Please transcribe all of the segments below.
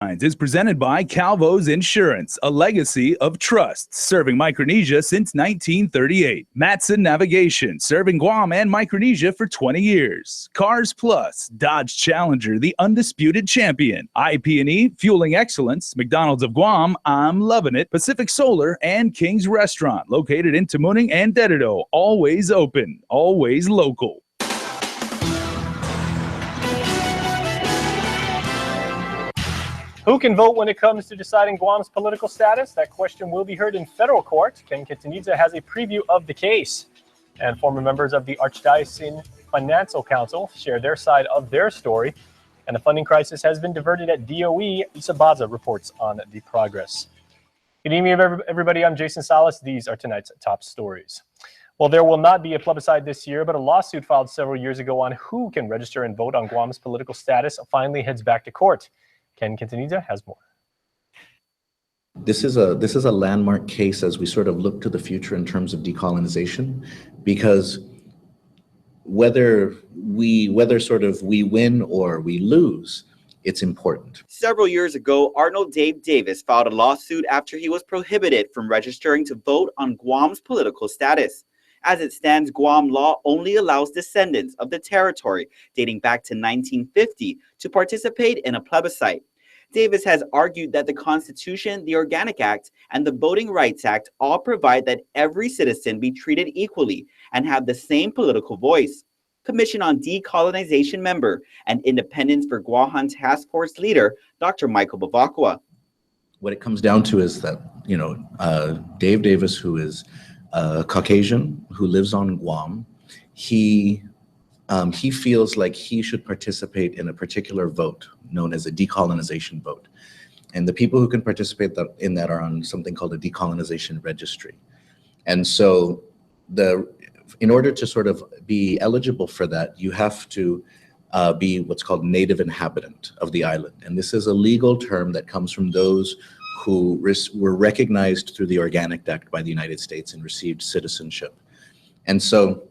Is presented by Calvo's Insurance, a legacy of trust, serving Micronesia since 1938. Matson Navigation, serving Guam and Micronesia for 20 years. Cars Plus, Dodge Challenger, the undisputed champion. IP&E, fueling excellence. McDonald's of Guam, I'm loving it. Pacific Solar and King's Restaurant, located in Tamuning and Dededo. Always open, always local. Who can vote when it comes to deciding Guam's political status? That question will be heard in federal court. Ken Quintanilla has a preview of the case. And former members of the Archdiocese Financial Council share their side of their story. And the funding crisis has been diverted at DOE. Isa Baza reports on the progress. Good evening, everybody. I'm Jason Salas. These are tonight's top stories. Well, there will not be a plebiscite this year, but a lawsuit filed several years ago on who can register and vote on Guam's political status finally heads back to court. Ken Quintanilla has more. This is a landmark case as we sort of look to the future in terms of decolonization, because whether we win or we lose, it's important. Several years ago, Arnold Dave Davis filed a lawsuit after he was prohibited from registering to vote on Guam's political status. As it stands, Guam law only allows descendants of the territory dating back to 1950 to participate in a plebiscite. Davis has argued that the Constitution, the Organic Act, and the Voting Rights Act all provide that every citizen be treated equally and have the same political voice. Commission on Decolonization member and Independence for Guahan Task Force leader, Dr. Michael Bavacqua. What it comes down to is that, Dave Davis, who is Caucasian, who lives on Guam, he feels like he should participate in a particular vote known as a decolonization vote. And the people who can participate in that are on something called a decolonization registry. And so in order to sort of be eligible for that, you have to be what's called native inhabitant of the island. And this is a legal term that comes from those who were recognized through the Organic Act by the United States and received citizenship. And so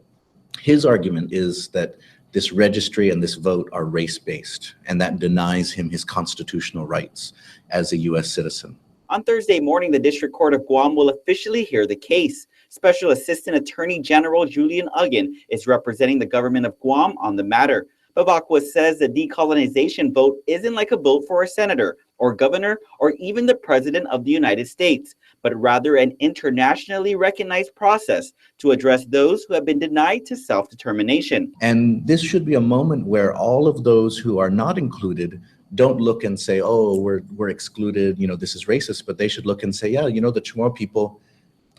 his argument is that this registry and this vote are race-based, and that denies him his constitutional rights as a U.S. citizen. On Thursday morning, the District Court of Guam will officially hear the case. Special Assistant Attorney General Julian Uggan is representing the government of Guam on the matter. Bavacqua says the decolonization vote isn't like a vote for a senator or governor or even the president of the United States, but rather an internationally recognized process to address those who have been denied to self-determination. And this should be a moment where all of those who are not included don't look and say, oh, we're excluded, this is racist, but they should look and say, yeah, the Chamorro people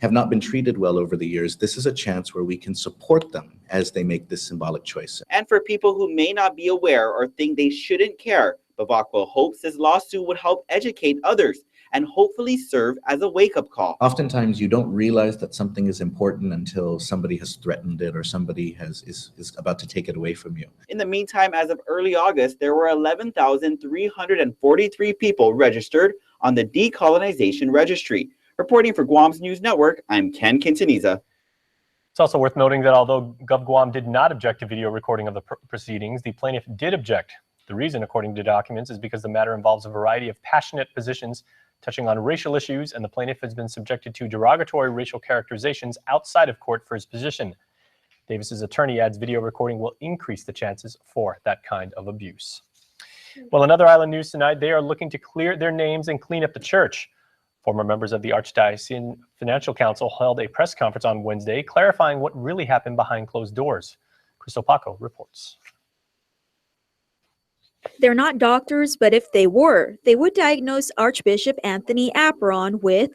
have not been treated well over the years. This is a chance where we can support them as they make this symbolic choice. And for people who may not be aware or think they shouldn't care, Bavacqua hopes this lawsuit would help educate others and hopefully serve as a wake-up call. Oftentimes you don't realize that something is important until somebody has threatened it or somebody is about to take it away from you. In the meantime, as of early August, there were 11,343 people registered on the Decolonization Registry. Reporting for Guam's News Network, I'm Ken Quintanilla. It's also worth noting that although GovGuam did not object to video recording of the proceedings, the plaintiff did object. The reason, according to documents, is because the matter involves a variety of passionate positions touching on racial issues, and the plaintiff has been subjected to derogatory racial characterizations outside of court for his position. Davis's attorney adds video recording will increase the chances for that kind of abuse. Well, another island news tonight, they are looking to clear their names and clean up the church. Former members of the Archdiocese Financial Council held a press conference on Wednesday clarifying what really happened behind closed doors. Crystal Paco reports. They're not doctors, but if they were, they would diagnose Archbishop Anthony Apron with...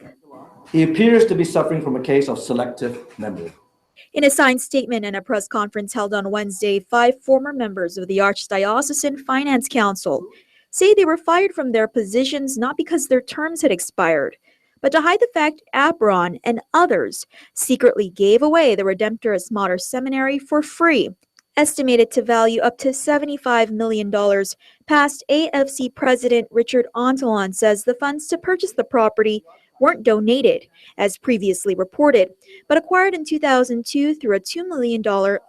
He appears to be suffering from a case of selective memory. In a signed statement in a press conference held on Wednesday, 5 former members of the Archdiocesan Finance Council say they were fired from their positions not because their terms had expired, but to hide the fact Apron and others secretly gave away the Redemptorist Mater Seminary for free, estimated to value up to $75 million. Past AFC President Richard Antolon says the funds to purchase the property weren't donated, as previously reported, but acquired in 2002 through a $2 million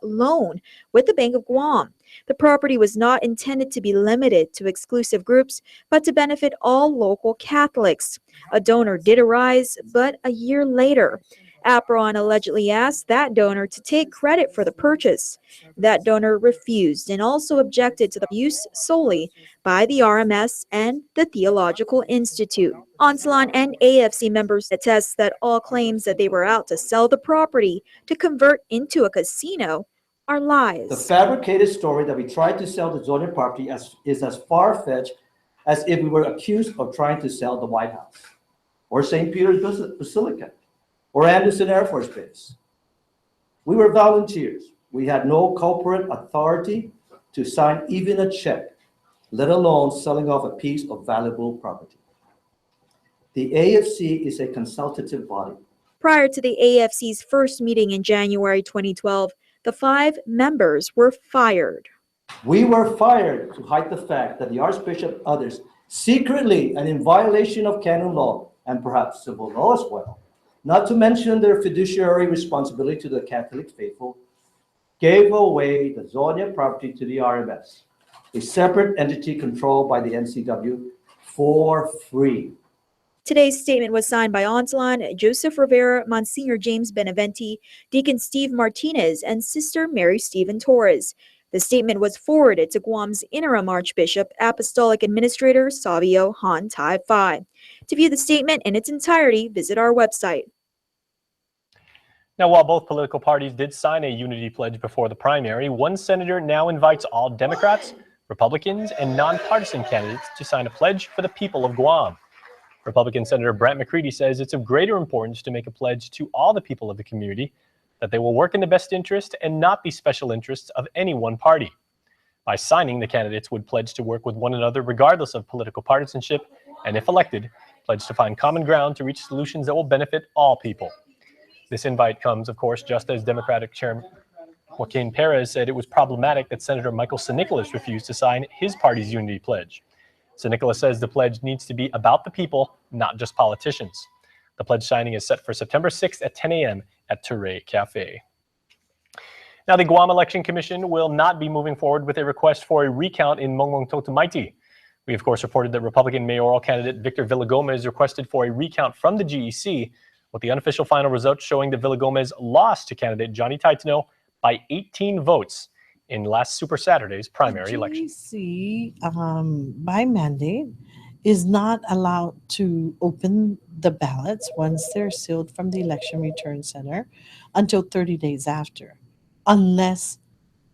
loan with the Bank of Guam. The property was not intended to be limited to exclusive groups, but to benefit all local Catholics. A donor did arise, but a year later, APRON allegedly asked that donor to take credit for the purchase. That donor refused and also objected to the use solely by the RMS and the Theological Institute. Onslaught and AFC members attest that all claims that they were out to sell the property to convert into a casino are lies. The fabricated story that we tried to sell the Zonia property is as far-fetched as if we were accused of trying to sell the White House, or St. Peter's Basilica, or Anderson Air Force Base. We were volunteers. We had no corporate authority to sign even a check, let alone selling off a piece of valuable property. The AFC is a consultative body. Prior to the AFC's first meeting in January 2012, the 5 members were fired. We were fired to hide the fact that the Archbishop and others secretly and in violation of canon law and perhaps civil law as well, not to mention their fiduciary responsibility to the Catholic faithful, gave away the Zonia property to the RMS, a separate entity controlled by the NCW, for free. Today's statement was signed by Onslaught, Joseph Rivera, Monsignor James Beneventi, Deacon Steve Martinez, and Sister Mary Stephen Torres. The statement was forwarded to Guam's interim Archbishop, Apostolic Administrator Savio Han Tai Phi. To view the statement in its entirety, visit our website. Now, while both political parties did sign a unity pledge before the primary, one senator now invites all Democrats, Republicans, and nonpartisan candidates to sign a pledge for the people of Guam. Republican Senator Brant McCready says it's of greater importance to make a pledge to all the people of the community that they will work in the best interest and not the special interests of any one party. By signing, the candidates would pledge to work with one another regardless of political partisanship, and if elected, pledge to find common ground to reach solutions that will benefit all people. This invite comes, of course, just as Democratic Chairman Joaquin Perez said it was problematic that Senator Michael Sinicolas refused to sign his party's unity pledge. Sinicolas says the pledge needs to be about the people, not just politicians. The pledge signing is set for September 6th at 10 a.m. at Turay Cafe. Now, the Guam Election Commission will not be moving forward with a request for a recount in Mongmong Totomaiti. We, of course, reported that Republican mayoral candidate Victor Villagomez requested for a recount from the GEC, with the unofficial final results showing that Villagomez lost to candidate Johnny Taitano by 18 votes in last Super Saturday's primary election. The GEC, by mandate, is not allowed to open the ballots once they're sealed from the Election Return Center until 30 days after, unless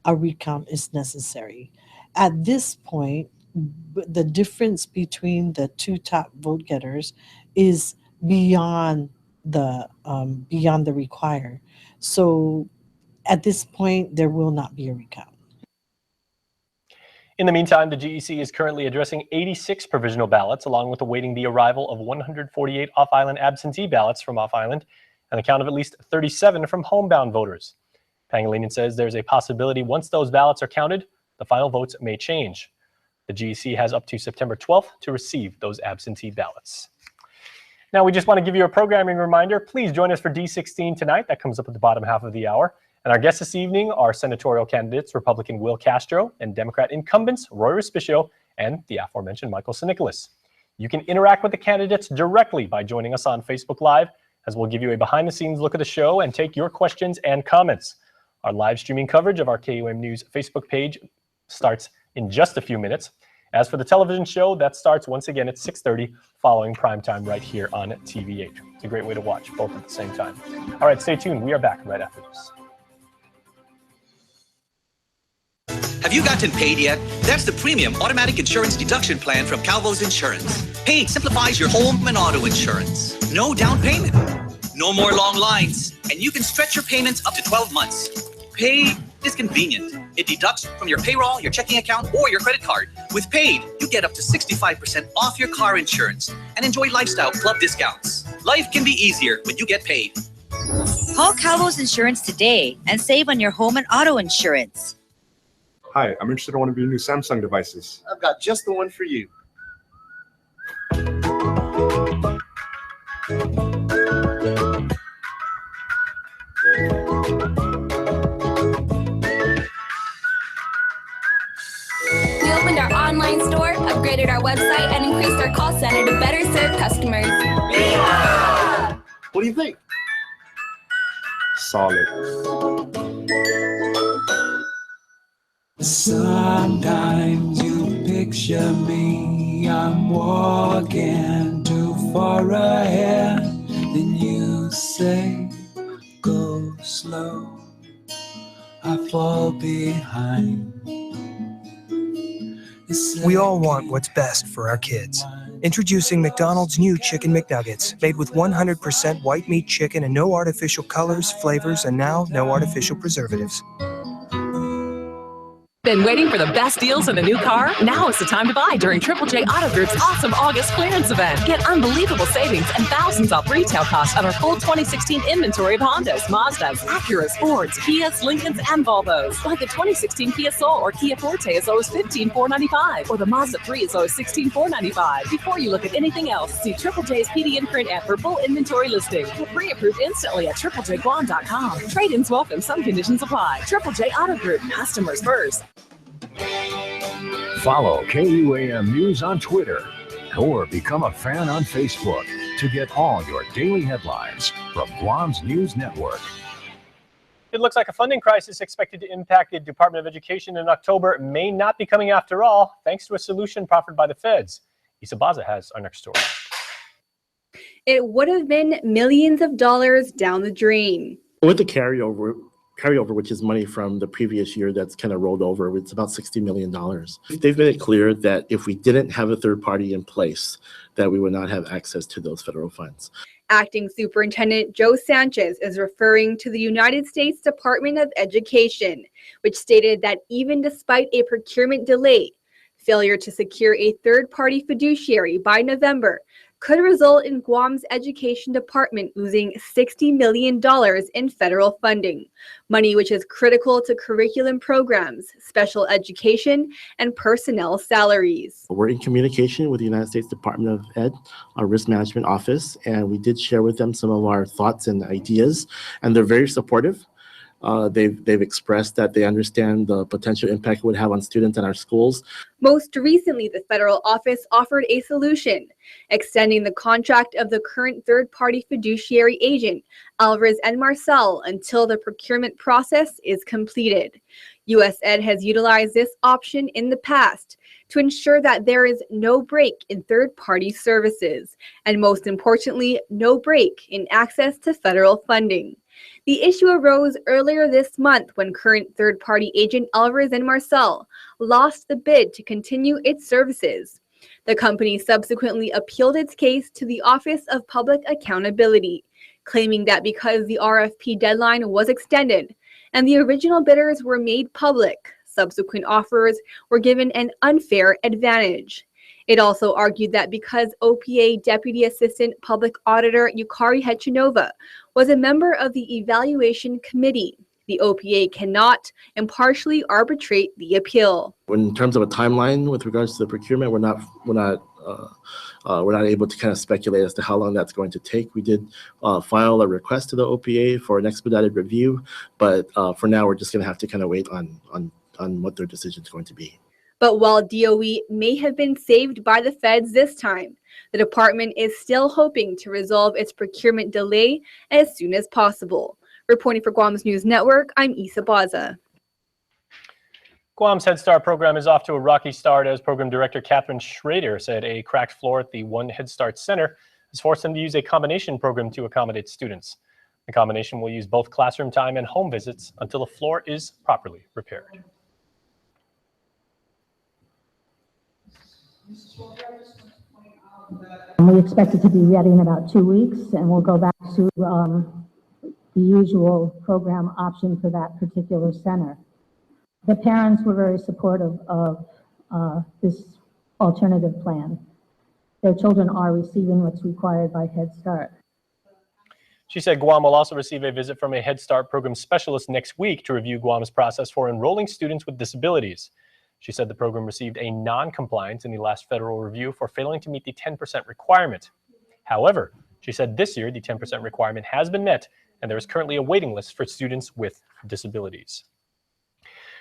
a recount is necessary. At this point, the difference between the two top vote getters is beyond the required. So at this point, there will not be a recount. In the meantime, the GEC is currently addressing 86 provisional ballots, along with awaiting the arrival of 148 off-island absentee ballots from off-island and the count of at least 37 from homebound voters. Pangilinan says there's a possibility once those ballots are counted, the final votes may change. The GEC has up to September 12th to receive those absentee ballots. Now, we just want to give you a programming reminder. Please join us for D16 Tonight. That comes up at the bottom half of the hour. And our guests this evening are senatorial candidates, Republican Will Castro, and Democrat incumbents Roy Respicio and the aforementioned Michael Sinicolas. You can interact with the candidates directly by joining us on Facebook Live, as we'll give you a behind-the-scenes look at the show and take your questions and comments. Our live streaming coverage of our KUAM News Facebook page starts in just a few minutes. As for the television show, that starts once again at 6:30 following primetime right here on TV8. It's a great way to watch both at the same time. All right, stay tuned. We are back right after this. Have you gotten paid yet? That's the premium automatic insurance deduction plan from Calvo's Insurance. Paid simplifies your home and auto insurance. No down payment. No more long lines. And you can stretch your payments up to 12 months. Paid is convenient. It deducts from your payroll, your checking account, or your credit card. With Paid, you get up to 65% off your car insurance and enjoy lifestyle club discounts. Life can be easier when you get paid. Call Calvo's Insurance today and save on your home and auto insurance. Hi, I'm interested in one of your new Samsung devices. I've got just the one for you. We opened our online store, upgraded our website, and increased our call center to better serve customers. What do you think? Solid. Sometimes you picture me, I'm walking too far ahead. Then you say, go slow, I fall behind. We all want what's best for our kids. Introducing McDonald's new Chicken McNuggets, made with 100% white meat chicken and no artificial colors, flavors, and now no artificial preservatives. Been waiting for the best deals on a new car? Now is the time to buy during Triple J Auto Group's awesome August clearance event. Get unbelievable savings and thousands off retail costs on our full 2016 inventory of Hondas, Mazdas, Acuras, Fords, Kias, Lincolns, and Volvos. Like the 2016 Kia Soul or Kia Forte as low as $15,495, or the Mazda 3 as low as $16,495. Before you look at anything else, see Triple J's PD Imprint app for full inventory listing. Get pre-approved instantly at triplejguam.com. Trade-ins welcome. Some conditions apply. Triple J Auto Group. Customers first. Follow KUAM News on Twitter or become a fan on Facebook to get all your daily headlines from Guam's News Network. It looks like a funding crisis expected to impact the Department of Education in October may not be coming after all, thanks to a solution proffered by the feds. Isa Baza has our next story. It would have been millions of dollars down the drain. With the carryover, which is money from the previous year that's kind of rolled over, it's about $60 million. They've made it clear that if we didn't have a third party in place, that we would not have access to those federal funds. Acting Superintendent Joe Sanchez is referring to the United States Department of Education, which stated that even despite a procurement delay, failure to secure a third-party fiduciary by November could result in Guam's education department losing $60 million in federal funding, money which is critical to curriculum programs, special education, and personnel salaries. We're in communication with the United States Department of Ed, our risk management office, and we did share with them some of our thoughts and ideas, and they're very supportive. They've expressed that they understand the potential impact it would have on students in our schools. Most recently, the federal office offered a solution, extending the contract of the current third-party fiduciary agent, Alvarez and Marcel, until the procurement process is completed. U.S. Ed has utilized this option in the past to ensure that there is no break in third-party services, and most importantly, no break in access to federal funding. The issue arose earlier this month when current third-party agent Alvarez and Marcel lost the bid to continue its services. The company subsequently appealed its case to the Office of Public Accountability, claiming that because the RFP deadline was extended and the original bidders were made public, subsequent offers were given an unfair advantage. It also argued that because OPA Deputy Assistant Public Auditor Yukari Hechanova was a member of the evaluation committee, the OPA cannot impartially arbitrate the appeal. In terms of a timeline with regards to the procurement, we're not able to kind of speculate as to how long that's going to take. We did file a request to the OPA for an expedited review, but for now we're just going to have to kind of wait on what their decision is going to be. But while DOE may have been saved by the feds this time, the department is still hoping to resolve its procurement delay as soon as possible. Reporting for Guam's News Network, I'm Isa Baza. Guam's Head Start program is off to a rocky start, as Program Director Catherine Schrader said a cracked floor at the One Head Start Center has forced them to use a combination program to accommodate students. The combination will use both classroom time and home visits until the floor is properly repaired. We expect it to be ready in about 2 weeks, and we'll go back to the usual program option for that particular center. The parents were very supportive of this alternative plan. Their children are receiving what's required by Head Start. She said Guam will also receive a visit from a Head Start program specialist next week to review Guam's process for enrolling students with disabilities. She said the program received a non-compliance in the last federal review for failing to meet the 10% requirement. However, She said this year the 10% requirement has been met, and there is currently a waiting list for students with disabilities.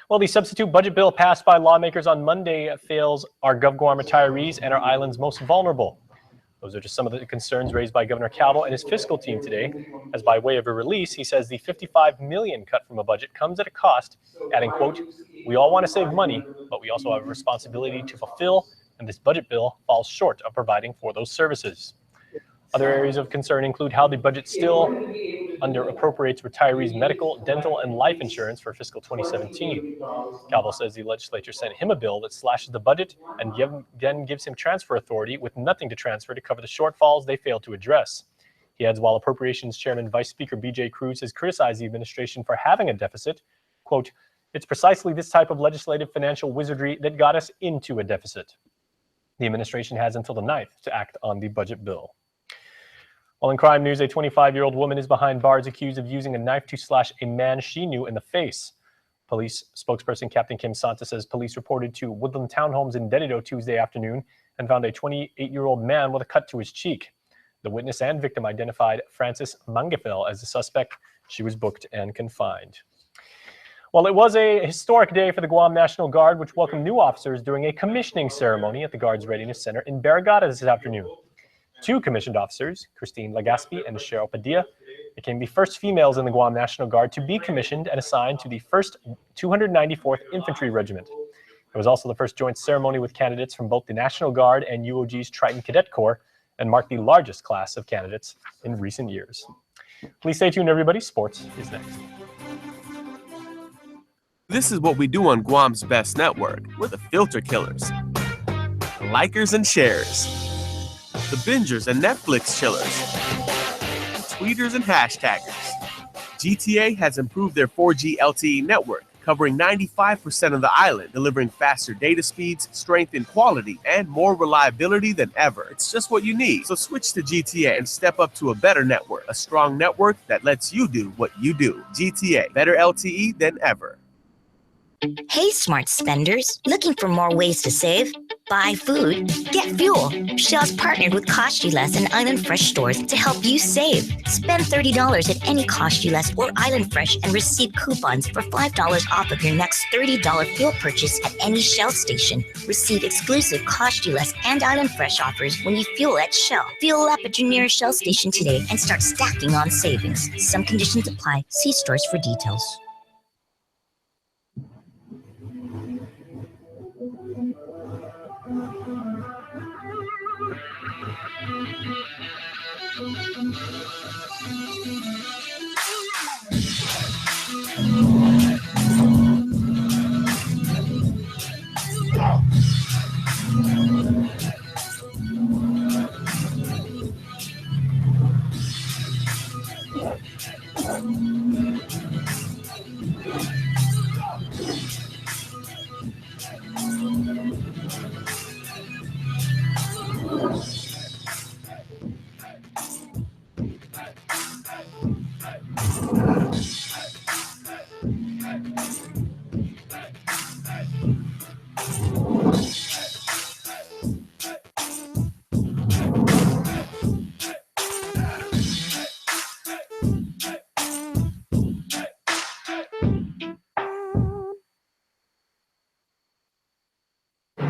Well, the substitute budget bill passed by lawmakers on Monday fails our GovGuam retirees and our island's most vulnerable. Those are just some of the concerns raised by Governor Calvo and his fiscal team today, as by way of a release, he says the $55 million cut from a budget comes at a cost, adding, quote, "We all want to save money, but we also have a responsibility to fulfill, and this budget bill falls short of providing for those services." Other areas of concern include how the budget still under-appropriates retirees' medical, dental, and life insurance for fiscal 2017. Calvo says the legislature sent him a bill that slashes the budget and then gives him transfer authority with nothing to transfer to cover the shortfalls they failed to address. He adds, while Appropriations Chairman Vice Speaker B.J. Cruz has criticized the administration for having a deficit, quote, "It's precisely this type of legislative financial wizardry that got us into a deficit." The administration has until the 9th to act on the budget bill. Well, in crime news, a 25-year-old woman is behind bars accused of using a knife to slash a man she knew in the face. Police spokesperson Captain Kim Santa says police reported to Woodland Townhomes in Dedido Tuesday afternoon and found a 28-year-old man with a cut to his cheek. The witness and victim identified Frances Mangefel as the suspect. She was booked and confined. Well, it was a historic day for the Guam National Guard, which welcomed new officers during a commissioning ceremony at the Guard's Readiness Center in Barrigada this afternoon. 2 commissioned officers, Christine Legaspi and Cheryl Padilla, became the first females in the Guam National Guard to be commissioned and assigned to the 1st 294th Infantry Regiment. It was also the first joint ceremony with candidates from both the National Guard and UOG's Triton Cadet Corps and marked the largest class of candidates in recent years. Please stay tuned, everybody. Sports is next. This is what we do on Guam's best network. We're the filter killers, the likers and sharers, the bingers and Netflix chillers, the tweeters and hashtaggers. GTA has improved their 4G LTE network, covering 95% of the island, delivering faster data speeds, strength and quality, and more reliability than ever. It's just what you need. So switch to GTA and step up to a better network, a strong network that lets you do what you do. GTA, better LTE than ever. Hey, smart spenders. Looking for more ways to save? Buy food, get fuel. Shell's partnered with Cost You Less and Island Fresh stores to help you save. Spend $30 at any Cost You Less or Island Fresh and receive coupons for $5 off of your next $30 fuel purchase at any Shell station. Receive exclusive Cost You Less and Island Fresh offers when you fuel at Shell. Fuel up at your nearest Shell station today and start stacking on savings. Some conditions apply. See stores for details.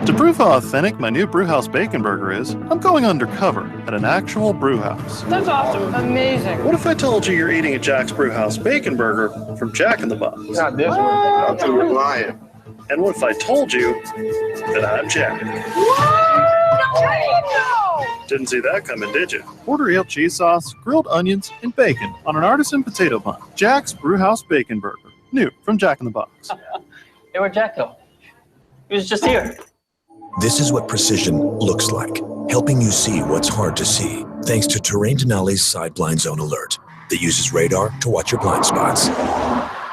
To prove how authentic my new Brewhouse Bacon Burger is, I'm going undercover at an actual brewhouse. That's awesome. Amazing. What if I told you you're eating a Jack's Brewhouse Bacon Burger from Jack in the Box? Not this one. I'll tell you lying. And what if I told you that I'm Jack? No! Didn't see that coming, did you? Order eel cheese sauce, grilled onions, and bacon on an artisan potato bun. Jack's Brewhouse Bacon Burger. New from Jack in the Box. Hey, where'd Jack go? He was just here. This is what precision looks like, helping you see what's hard to see, thanks to Terrain Denali's Side Blind Zone Alert that uses radar to watch your blind spots.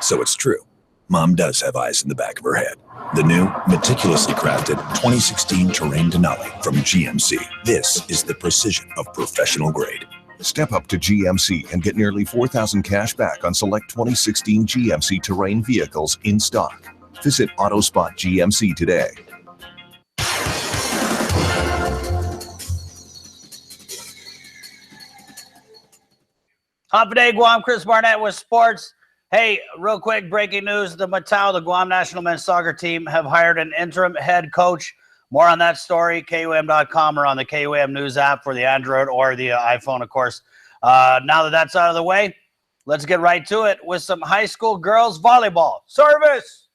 So it's true, Mom does have eyes in the back of her head. The new, meticulously crafted 2016 Terrain Denali from GMC. This is the precision of professional grade. Step up to GMC and get nearly $4,000 cash back on select 2016 GMC Terrain vehicles in stock. Visit AutoSpot GMC today. Hop Day, Guam. Chris Barnett with sports. Hey, real quick, breaking news. The Matau, the Guam national men's soccer team, have hired an interim head coach. More on that story, KUAM.com or on the KUAM News app for the Android or the iPhone, of course. Now that that's out of the way, let's get right to it with some high school girls volleyball. Service!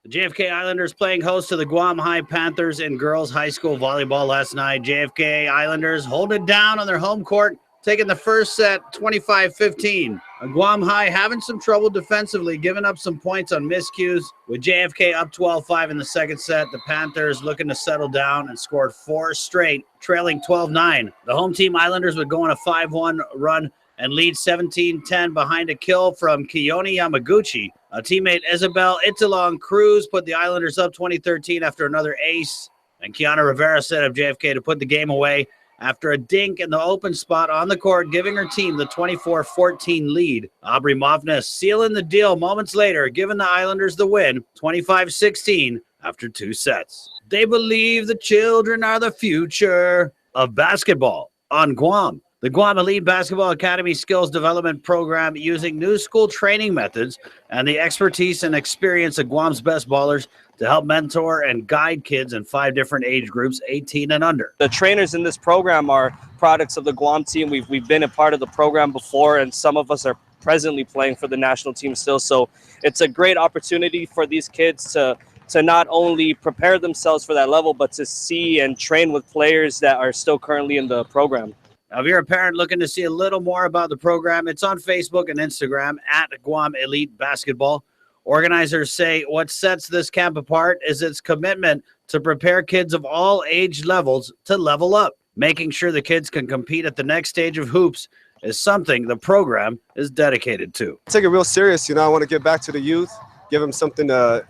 The JFK Islanders playing host to the Guam High Panthers in girls high school volleyball last night. JFK Islanders hold it down on their home court, taking the first set 25-15. Guam High having some trouble defensively, giving up some points on miscues. With JFK up 12-5 in the second set, the Panthers looking to settle down and scored 4 straight, trailing 12-9. The home team Islanders would go on a 5-1 run and lead 17-10 behind a kill from Kiyoni Yamaguchi. A teammate Isabel Italong Cruz put the Islanders up 20-13 after another ace. And Kiana Rivera set up JFK to put the game away after a dink in the open spot on the court, giving her team the 24-14 lead. Aubrey Mofness sealing the deal moments later, giving the Islanders the win, 25-16 after 2 sets. They believe the children are the future of basketball on Guam. The Guam Elite Basketball Academy Skills Development Program, using new school training methods and the expertise and experience of Guam's best ballers to help mentor and guide kids in 5 different age groups, 18 and under. The trainers in this program are products of the Guam team. We've been a part of the program before, and some of us are presently playing for the national team still. So it's a great opportunity for these kids to not only prepare themselves for that level, but to see and train with players that are still currently in the program. Now, if you're a parent looking to see a little more about the program, it's on Facebook and Instagram at Guam Elite Basketball. Organizers say what sets this camp apart is its commitment to prepare kids of all age levels to level up. Making sure the kids can compete at the next stage of hoops is something the program is dedicated to. Take it real serious. I want to give back to the youth, give them something to,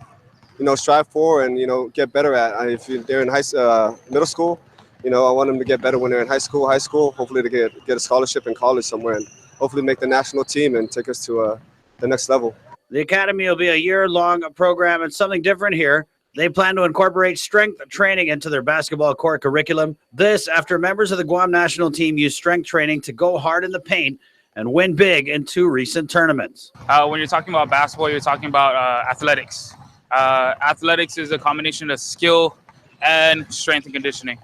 strive for and, get better at. If they're in middle school, I want them to get better when they're in high school, hopefully to get a scholarship in college somewhere and hopefully make the national team and take us to the next level. The Academy will be a year-long program, and something different here. They plan to incorporate strength training into their basketball court curriculum. This after members of the Guam national team used strength training to go hard in the paint and win big in 2 recent tournaments. When you're talking about basketball, you're talking about athletics. Athletics is a combination of skill and strength and conditioning.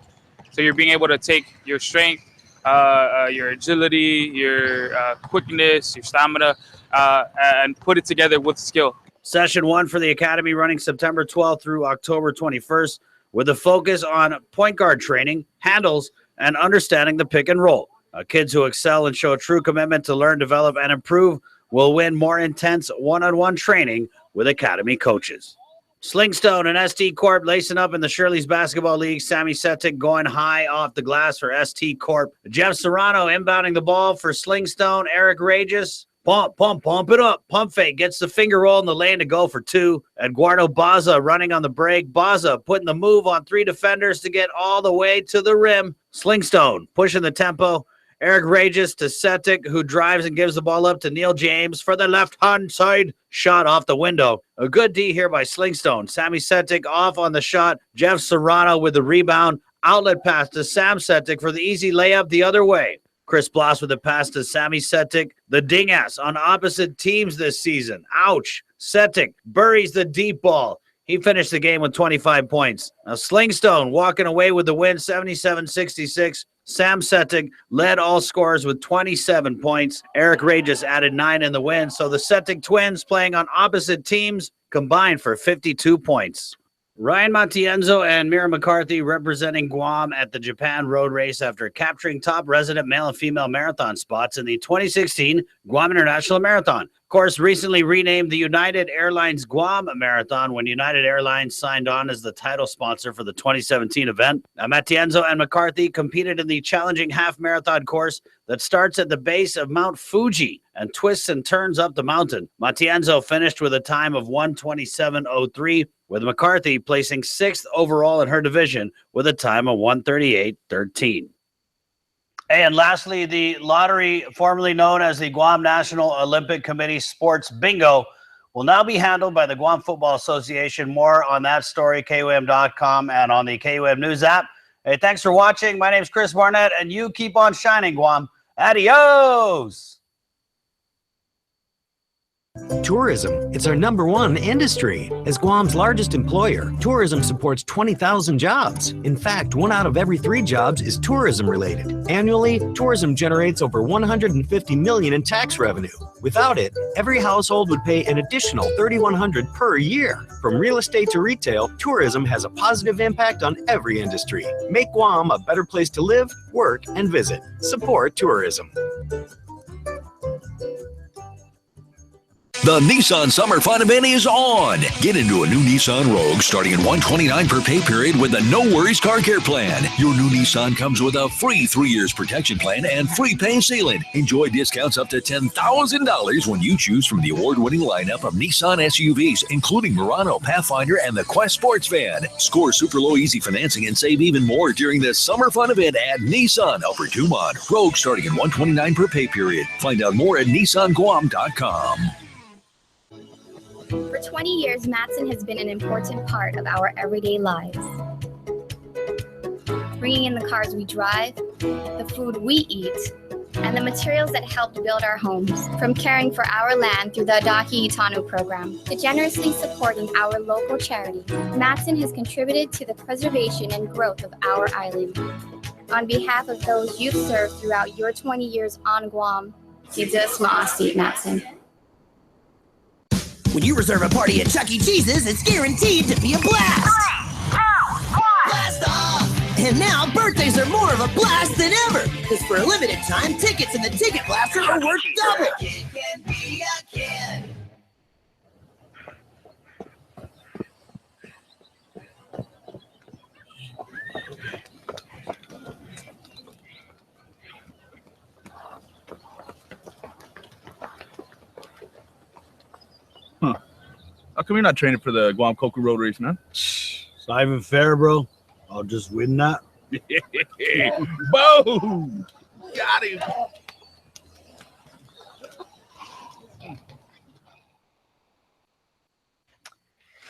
So you're being able to take your strength, your agility, your quickness, your stamina, and put it together with skill. Session 1 for the Academy running September 12th through October 21st with a focus on point guard training, handles, and understanding the pick and roll. Kids who excel and show a true commitment to learn, develop, and improve will win more intense one-on-one training with Academy coaches. Slingstone and ST Corp lacing up in the Shirley's Basketball League. Sammy Setic going high off the glass for ST Corp. Jeff Serrano inbounding the ball for Slingstone. Eric Regis. Pump it up. Pump fake. Gets the finger roll in the lane to go for 2. Eduardo Baza running on the break. Baza putting the move on 3 defenders to get all the way to the rim. Slingstone pushing the tempo. Eric Regis to Setic, who drives and gives the ball up to Neil James for the left-hand side. Shot off the window. A good D here by Slingstone. Sammy Setic off on the shot. Jeff Serrano with the rebound. Outlet pass to Sam Setic for the easy layup the other way. Chris Bloss with the pass to Sammy Setic. The ding-ass on opposite teams this season. Ouch. Setic buries the deep ball. He finished the game with 25 points. Now Slingstone walking away with the win, 77-66. Sam Setic led all scorers with 27 points. Eric Regis added 9 in the win. So the Setic twins playing on opposite teams combined for 52 points. Ryan Matienzo and Mira McCarthy representing Guam at the Japan Road Race after capturing top resident male and female marathon spots in the 2016 Guam International Marathon. Of course, recently renamed the United Airlines Guam Marathon when United Airlines signed on as the title sponsor for the 2017 event. Matienzo and McCarthy competed in the challenging half marathon course that starts at the base of Mount Fuji and twists and turns up the mountain. Matienzo finished with a time of 1:27:03, with McCarthy placing 6th overall in her division with a time of 1:38:13. And lastly, the lottery, formerly known as the Guam National Olympic Committee Sports Bingo, will now be handled by the Guam Football Association. More on that story, KUAM.com and on the KUAM News app. Hey, thanks for watching. My name's Chris Barnett, and you keep on shining, Guam. Adios! Tourism, it's our #1 industry. As Guam's largest employer, tourism supports 20,000 jobs. In fact, 1 out of every 3 jobs is tourism related. Annually, tourism generates over $150 million in tax revenue. Without it, every household would pay an additional $3,100 per year. From real estate to retail, tourism has a positive impact on every industry. Make Guam a better place to live, work, and visit. Support tourism. The Nissan Summer Fun Event is on. Get into a new Nissan Rogue starting at $129 per pay period with a no-worries car care plan. Your new Nissan comes with a free 3 years protection plan and free paint sealant. Enjoy discounts up to $10,000 when you choose from the award-winning lineup of Nissan SUVs, including Murano, Pathfinder, and the Quest Sports Van. Score super low easy financing and save even more during the Summer Fun Event at Nissan Upper Dumont. Rogue starting at $129 per pay period. Find out more at NissanGuam.com. For 20 years, Matson has been an important part of our everyday lives. Bringing in the cars we drive, the food we eat, and the materials that helped build our homes. From caring for our land through the Adaki Itano program to generously supporting our local charities, Matson has contributed to the preservation and growth of our island. On behalf of those you've served throughout your 20 years on Guam, Sidza Matson. When you reserve a party at Chuck E. Cheese's, it's guaranteed to be a blast! Blast off! And now, birthdays are more of a blast than ever! Because for a limited time, tickets in the Ticket Blaster are worth double! Kid can be a kid. How come you're not training for the Guam Koku Road Race, man? It's not even fair, bro. I'll just win that. Boom! Got him.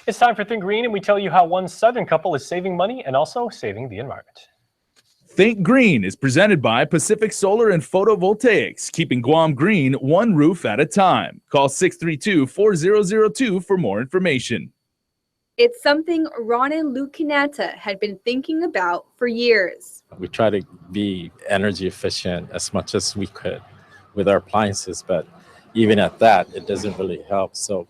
It's time for Think Green, and we tell you how one Southern couple is saving money and also saving the environment. Think Green is presented by Pacific Solar and Photovoltaics, keeping Guam green one roof at a time. Call 632-4002 for more information. It's something Ron and Lou Kanata had been thinking about for years. We try to be energy efficient as much as we could with our appliances, but even at that, it doesn't really help. So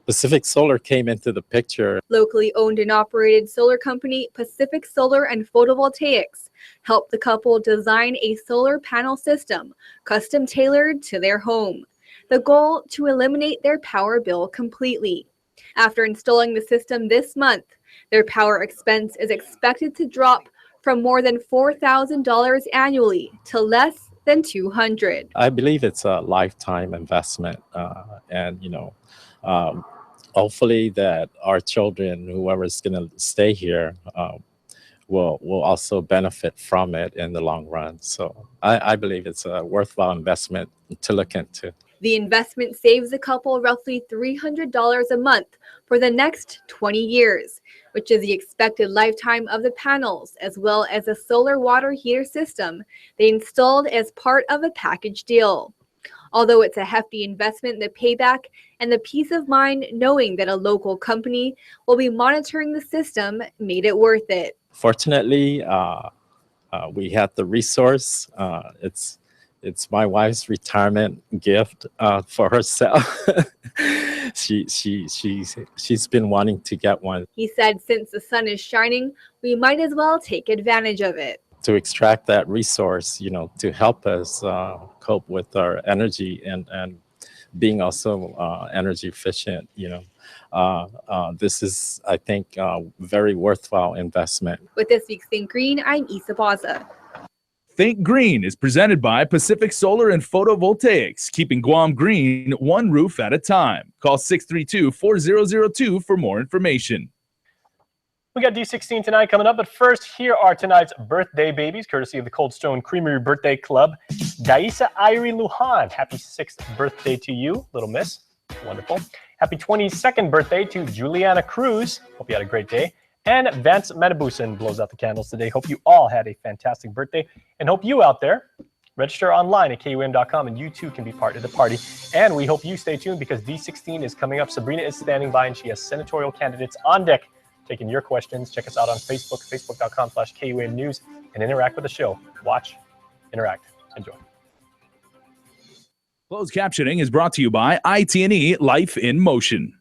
Pacific Solar came into the picture. Locally owned and operated solar company Pacific Solar and Photovoltaics helped the couple design a solar panel system custom tailored to their home. The goal to eliminate their power bill completely. After installing the system this month, their power expense is expected to drop from more than $4,000 annually to less than $200. I believe it's a lifetime investment, and hopefully that our children, whoever's going to stay here, will also benefit from it in the long run. So I believe it's a worthwhile investment to look into. The investment saves the couple roughly $300 a month for the next 20 years, which is the expected lifetime of the panels, as well as a solar water heater system they installed as part of a package deal. Although it's a hefty investment, the payback and the peace of mind knowing that a local company will be monitoring the system made it worth it. Fortunately, we had the resource. It's my wife's retirement gift for herself. She's been wanting to get one. He said since the sun is shining, we might as well take advantage of it. To extract that resource, to help us cope with our energy and being also energy efficient, this is, I think, a very worthwhile investment. With this week's Think Green, I'm Isa Baza. Think Green is presented by Pacific Solar and Photovoltaics, keeping Guam green one roof at a time. Call 632-4002 for more information. We got D16 Tonight coming up, but first, here are tonight's birthday babies, courtesy of the Cold Stone Creamery Birthday Club. Daisa Irie Lujan, happy 6th birthday to you, little miss. Wonderful. Happy 22nd birthday to Juliana Cruz. Hope you had a great day. And Vance Matabusin blows out the candles today. Hope you all had a fantastic birthday, and hope you out there Register online at KUAM.com and you too can be part of the party. And we hope you stay tuned because D16 is coming up. Sabrina is standing by and she has senatorial candidates on deck taking your questions. Check us out on Facebook, facebook.com/KUAM News, and interact with the show. Watch, interact, enjoy. Closed captioning is brought to you by IT&E Life in Motion.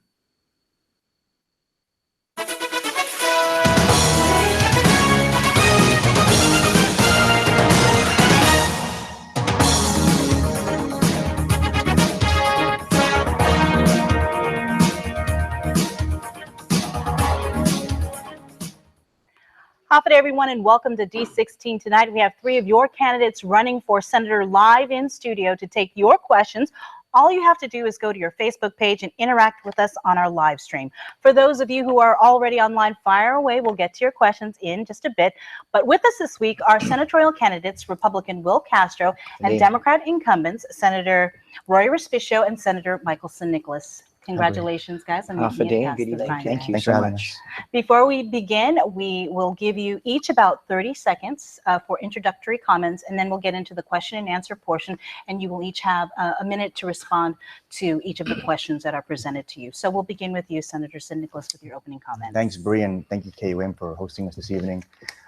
Good day, everyone, and welcome to D16 Tonight. We have 3 of your candidates running for senator live in studio to take your questions. All you have to do is go to your Facebook page and interact with us on our live stream. For those of you who are already online, fire away. We'll get to your questions in just a bit. But with us this week are senatorial candidates, Republican Will Castro, and Democrat incumbents, Senator Roy Respicio and Senator Michael San Nicolas. Congratulations, guys. On Good evening. Thank you so much. Before we begin, we will give you each about 30 seconds for introductory comments, and then we'll get into the question and answer portion, and you will each have a minute to respond to each of the questions that are presented to you. So we'll begin with you, Senator San Nicolas, with your opening comments. Thanks, Bree, and thank you, KUAM, for hosting us this evening.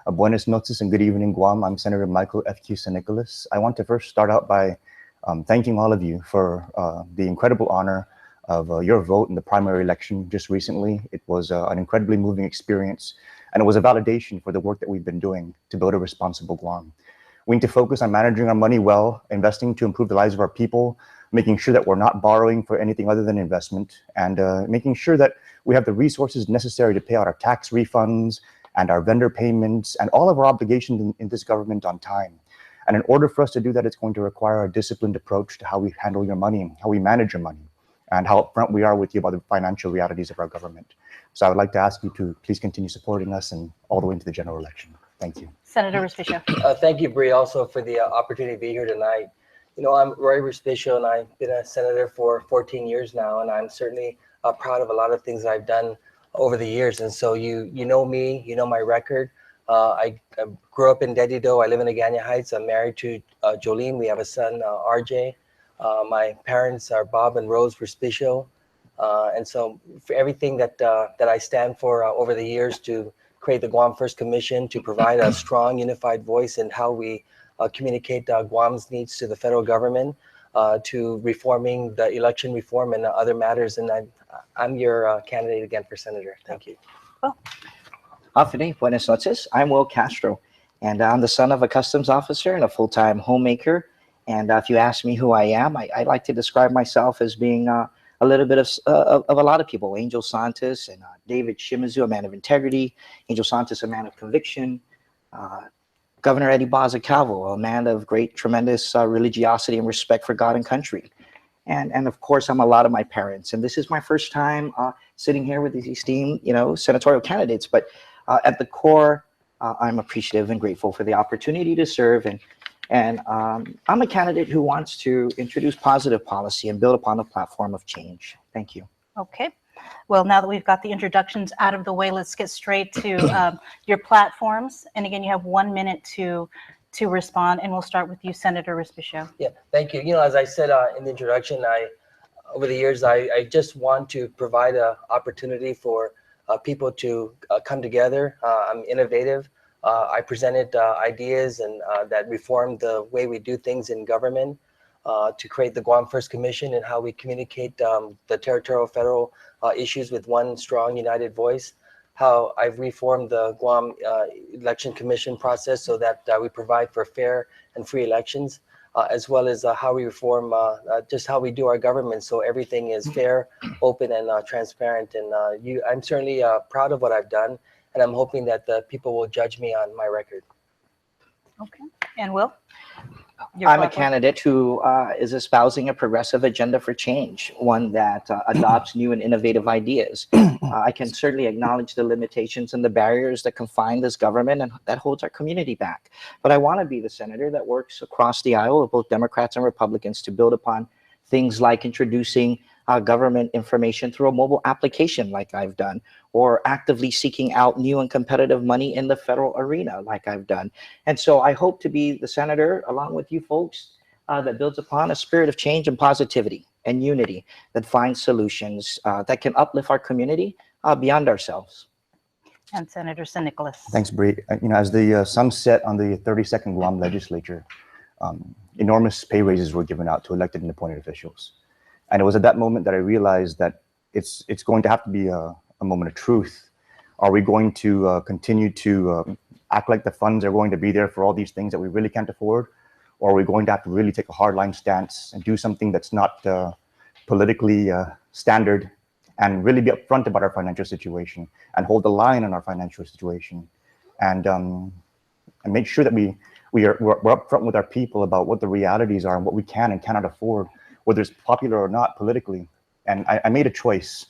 Buenos noches and good evening, Guam. I'm Senator Michael F.Q. San Nicolas. I want to first start out by thanking all of you for the incredible honor of your vote in the primary election just recently. It was an incredibly moving experience, and it was a validation for the work that we've been doing to build a responsible Guam. We need to focus on managing our money well, investing to improve the lives of our people, making sure that we're not borrowing for anything other than investment, and making sure that we have the resources necessary to pay out our tax refunds and our vendor payments and all of our obligations in this government on time. And in order for us to do that, it's going to require a disciplined approach to how we handle your money, how we manage your money, and how upfront we are with you about the financial realities of our government. So I would like to ask you to please continue supporting us and all the way into the general election. Thank you. Senator Respicio. Thank you, Bree, also for the opportunity to be here tonight. You know, I'm Roy Respicio, and I've been a senator for 14 years now, and I'm certainly proud of a lot of things I've done over the years. And so you know me, you know my record. I grew up in Dedido. I live in Agana Heights. I'm married to Jolene. We have a son, RJ. My parents are Bob and Rose Respicio. And so for everything that I stand for over the years to create the Guam First Commission, to provide a strong, unified voice in how we communicate Guam's needs to the federal government, to reforming the election reform and other matters. And I'm your candidate again for senator. Thank you. Buenas noches. I'm Will Castro, and I'm the son of a customs officer and a full-time homemaker. And if you ask me who I am, I like to describe myself as being a little bit of a lot of people. Angel Santos and David Shimizu, a man of integrity. Angel Santos, a man of conviction. Governor Eddie Bazacavo, a man of great, tremendous religiosity and respect for God and country. And of course, I'm a lot of my parents. And this is my first time sitting here with these esteemed, senatorial candidates. But at the core, I'm appreciative and grateful for the opportunity to serve. And I'm a candidate who wants to introduce positive policy and build upon a platform of change. Thank you. Okay. Well, now that we've got the introductions out of the way, let's get straight to your platforms. And again, you have 1 minute to respond, and we'll start with you, Senator Respicio. Yeah, thank you. You know, as I said in the introduction, over the years, I just want to provide an opportunity for people to come together. I'm innovative. I presented ideas and that reformed the way we do things in government to create the Guam First Commission and how we communicate the territorial federal issues with one strong united voice. How I've reformed the Guam Election Commission process so that we provide for fair and free elections, as well as how we reform just how we do our government so everything is fair, open, and transparent. And I'm certainly proud of what I've done. And I'm hoping that the people will judge me on my record. Okay. And Will? I'm a candidate who is espousing a progressive agenda for change, one that adopts new and innovative ideas. I can certainly acknowledge the limitations and the barriers that confine this government and that holds our community back. But I want to be the senator that works across the aisle of both Democrats and Republicans to build upon things like introducing government information through a mobile application like I've done, or actively seeking out new and competitive money in the federal arena like I've done. And so I hope to be the senator, along with you folks, that builds upon a spirit of change and positivity and unity that finds solutions that can uplift our community beyond ourselves. And Senator San Nicolas. Thanks, Bree. As the sun set on the 32nd Guam legislature, enormous pay raises were given out to elected and appointed officials. And it was at that moment that I realized that it's going to have to be a moment of truth. Are we going to continue to act like the funds are going to be there for all these things that we really can't afford? Or are we going to have to really take a hardline stance and do something that's not politically standard, and really be upfront about our financial situation and hold the line on our financial situation, and make sure that we're upfront with our people about what the realities are and what we can and cannot afford, whether it's popular or not politically. And I made a choice,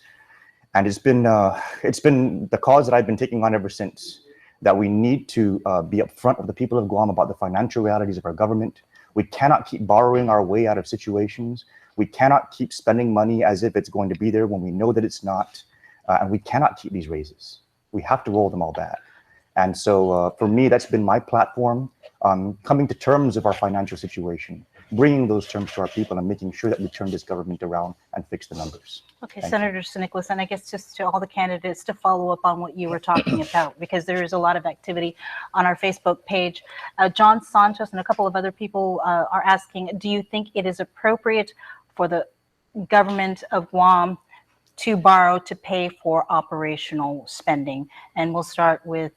and it's been the cause that I've been taking on ever since, that we need to be upfront with the people of Guam about the financial realities of our government. We cannot keep borrowing our way out of situations. We cannot keep spending money as if it's going to be there when we know that it's not. And we cannot keep these raises. We have to roll them all back. And so for me, that's been my platform, coming to terms of our financial situation, bringing those terms to our people and making sure that we turn this government around and fix the numbers. Okay, Senator San Nicolas, and I guess just to all the candidates to follow up on what you were talking about, because there is a lot of activity on our Facebook page. John Santos and a couple of other people are asking, do you think it is appropriate for the government of Guam to borrow to pay for operational spending? And we'll start with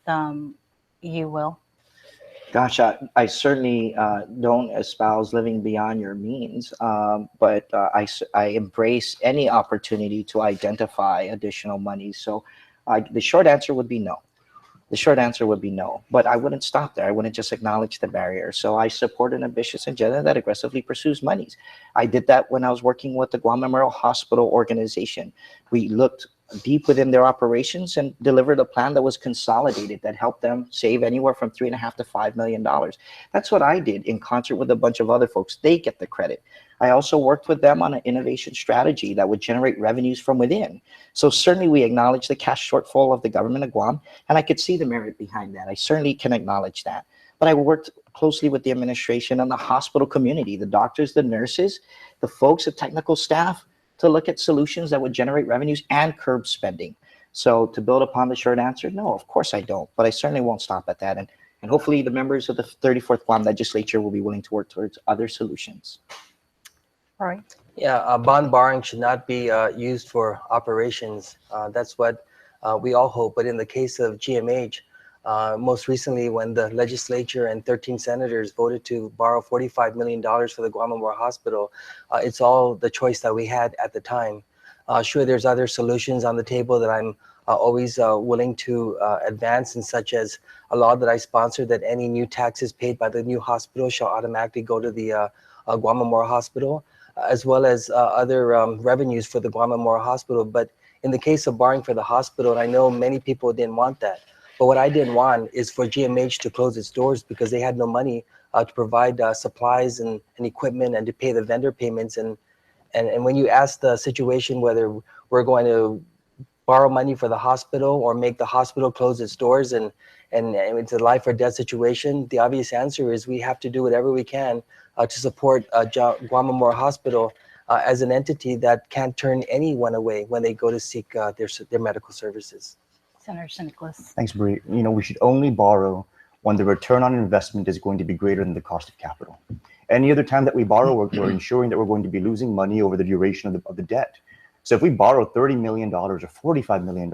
you, Will. Gosh, I certainly don't espouse living beyond your means, but I embrace any opportunity to identify additional money. So the short answer would be no. The short answer would be no, but I wouldn't stop there. I wouldn't just acknowledge the barrier. So I support an ambitious agenda that aggressively pursues monies. I did that when I was working with the Guam Memorial Hospital organization. We looked deep within their operations and delivered a plan that was consolidated, that helped them save anywhere from $3.5 to $5 million. That's what I did in concert with a bunch of other folks. They get the credit. I also worked with them on an innovation strategy that would generate revenues from within. So certainly we acknowledge the cash shortfall of the government of Guam, and I could see the merit behind that. I certainly can acknowledge that. But I worked closely with the administration and the hospital community, the doctors, the nurses, the folks, the technical staff, to look at solutions that would generate revenues and curb spending. So to build upon the short answer, no, of course I don't, but I certainly won't stop at that. And hopefully the members of the 34th Guam legislature will be willing to work towards other solutions. All right. Yeah, bond borrowing should not be used for operations. That's what we all hope. But in the case of GMH, most recently when the legislature and 13 senators voted to borrow $45 million for the Guam Memorial Hospital, it's all the choice that we had at the time. Sure, there's other solutions on the table that I'm always willing to advance, and such as a law that I sponsored that any new taxes paid by the new hospital shall automatically go to the Guam Memorial Hospital, as well as other revenues for the Guam Memorial Hospital. But in the case of borrowing for the hospital, and I know many people didn't want that, but what I didn't want is for GMH to close its doors because they had no money to provide supplies and equipment and to pay the vendor payments. And when you ask the situation whether we're going to borrow money for the hospital or make the hospital close its doors and it's a life or death situation, the obvious answer is we have to do whatever we can to support Guam Memorial Hospital as an entity that can't turn anyone away when they go to seek their medical services. Senator San Nicolas. Thanks, Bree. We should only borrow when the return on investment is going to be greater than the cost of capital. Any other time that we borrow, we're ensuring that we're going to be losing money over the duration of the debt. So if we borrow $30 million or $45 million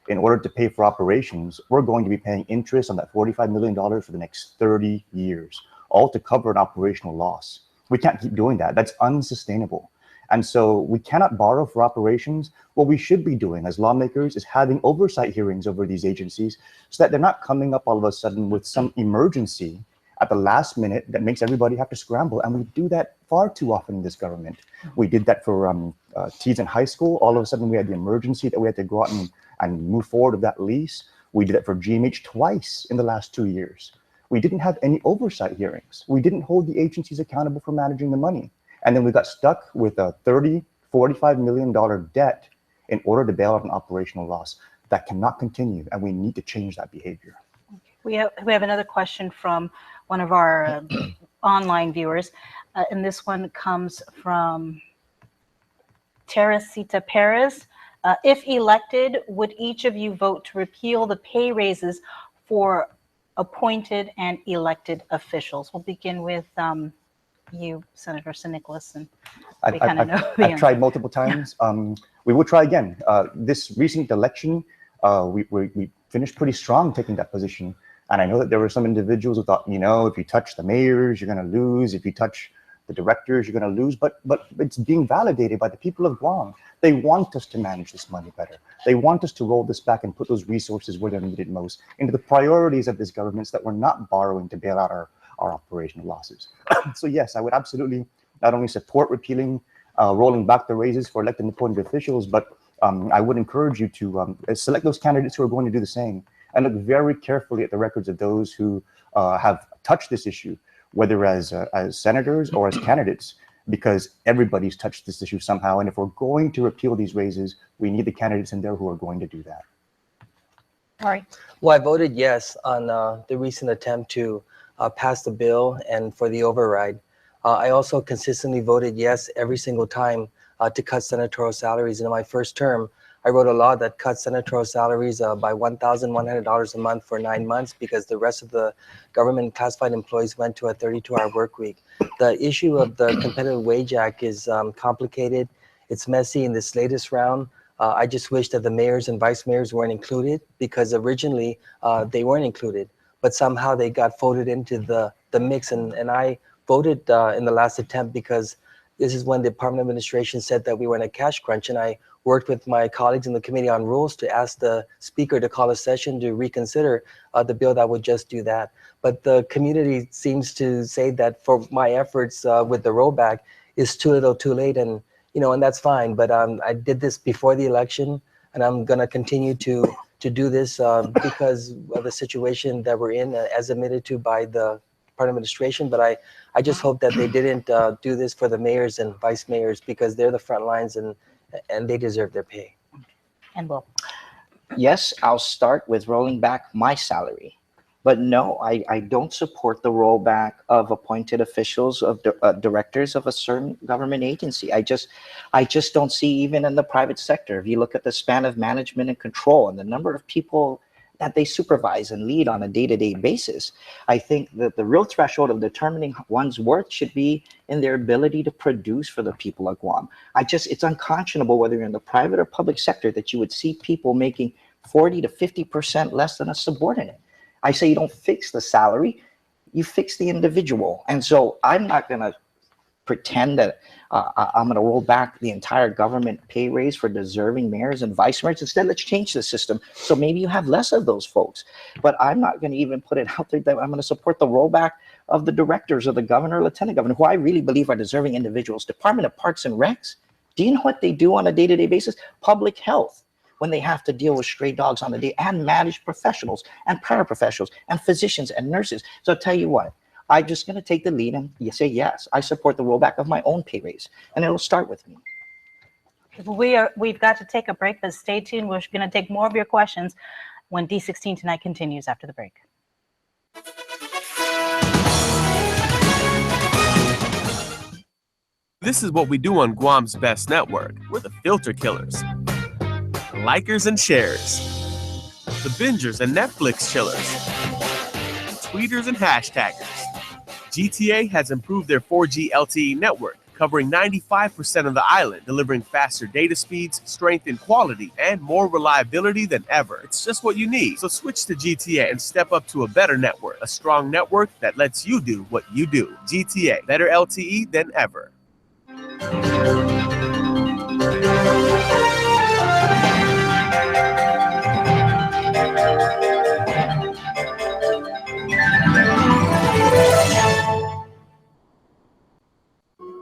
in order to pay for operations, we're going to be paying interest on that $45 million for the next 30 years, all to cover an operational loss. We can't keep doing that. That's unsustainable. And so we cannot borrow for operations. What we should be doing as lawmakers is having oversight hearings over these agencies so that they're not coming up all of a sudden with some emergency at the last minute that makes everybody have to scramble. And we do that far too often in this government. We did that for T's in high school. All of a sudden we had the emergency that we had to go out and move forward with that lease. We did that for GMH twice in the last 2 years. We didn't have any oversight hearings. We didn't hold the agencies accountable for managing the money. And then we got stuck with $30, $45 million debt in order to bail out an operational loss. That cannot continue, and we need to change that behavior. We have another question from one of our online viewers, and this one comes from Teresita Perez. If elected, would each of you vote to repeal the pay raises for appointed and elected officials? We'll begin with you, Senator San Nicolas. And we kind of know the I've answer. tried multiple times. We will try again. This recent election, we finished pretty strong taking that position. And I know that there were some individuals who thought, you know, if you touch the mayors, you're going to lose. If you touch the directors, you're going to lose. But it's being validated by the people of Guam. They want us to manage this money better. They want us to roll this back and put those resources where they're needed most, into the priorities of this government, so that we're not borrowing to bail out our operational losses. So yes, I would absolutely not only support repealing, rolling back the raises for elected and appointed officials, but I would encourage you to select those candidates who are going to do the same, and look very carefully at the records of those who have touched this issue, whether as senators or as candidates, because everybody's touched this issue somehow. And if we're going to repeal these raises, we need the candidates in there who are going to do that. All right. Well, I voted yes on the recent attempt to pass the bill and for the override. I also consistently voted yes every single time to cut senatorial salaries. In my first term, I wrote a law that cut senatorial salaries by $1,100 a month for 9 months, because the rest of the government classified employees went to a 32-hour work week. The issue of the Competitive Wage Act is complicated. It's messy in this latest round. I just wish that the mayors and vice mayors weren't included, because originally they weren't included, but somehow they got folded into the mix. And I voted in the last attempt because this is when the Department of Administration said that we were in a cash crunch, and I worked with my colleagues in the Committee on Rules to ask the Speaker to call a session to reconsider the bill that would just do that. But the community seems to say that for my efforts with the rollback is too little too late, and and that's fine. But I did this before the election, and I'm going to continue to do this because of the situation that we're in, as admitted to by the Department of Administration. But I just hope that they didn't do this for the mayors and vice mayors, because they're the front lines and they deserve their pay. And Will. Yes, I'll start with rolling back my salary. But no, I don't support the rollback of appointed officials, of directors of a certain government agency. I just don't see, even in the private sector, if you look at the span of management and control and the number of people that they supervise and lead on a day-to-day basis, I think that the real threshold of determining one's worth should be in their ability to produce for the people of Guam. It's unconscionable, whether you're in the private or public sector, that you would see people making 40 to 50% less than a subordinate. I say you don't fix the salary, you fix the individual. And so I'm not going to pretend that I'm going to roll back the entire government pay raise for deserving mayors and vice mayors. Instead, let's change the system so maybe you have less of those folks. But I'm not going to even put it out there that I'm going to support the rollback of the directors or the governor or lieutenant governor, who I really believe are deserving individuals. Department of Parks and Recs, do you know what they do on a day-to-day basis? Public health, when they have to deal with stray dogs on the day, and managed professionals and paraprofessionals and physicians and nurses. So I'll tell you what, I'm just going to take the lead and say, yes, I support the rollback of my own pay raise, and it'll start with me. We've got to take a break, but stay tuned. We're going to take more of your questions when D16 Tonight continues after the break. This is what we do on Guam's best network. We're the filter killers, likers and sharers, the bingers and Netflix chillers, tweeters and hashtaggers. GTA has improved their 4G LTE network, covering 95% of the island, delivering faster data speeds, strength and quality, and more reliability than ever. It's just what you need. So switch to GTA and step up to a better network, a strong network that lets you do what you do. GTA, better LTE than ever.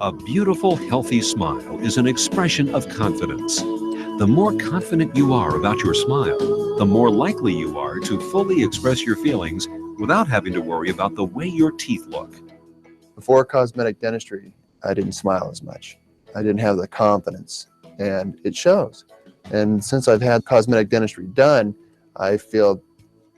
A beautiful, healthy smile is an expression of confidence. The more confident you are about your smile, the more likely you are to fully express your feelings without having to worry about the way your teeth look. Before cosmetic dentistry, I didn't smile as much. I didn't have the confidence, and it shows. And since I've had cosmetic dentistry done, I feel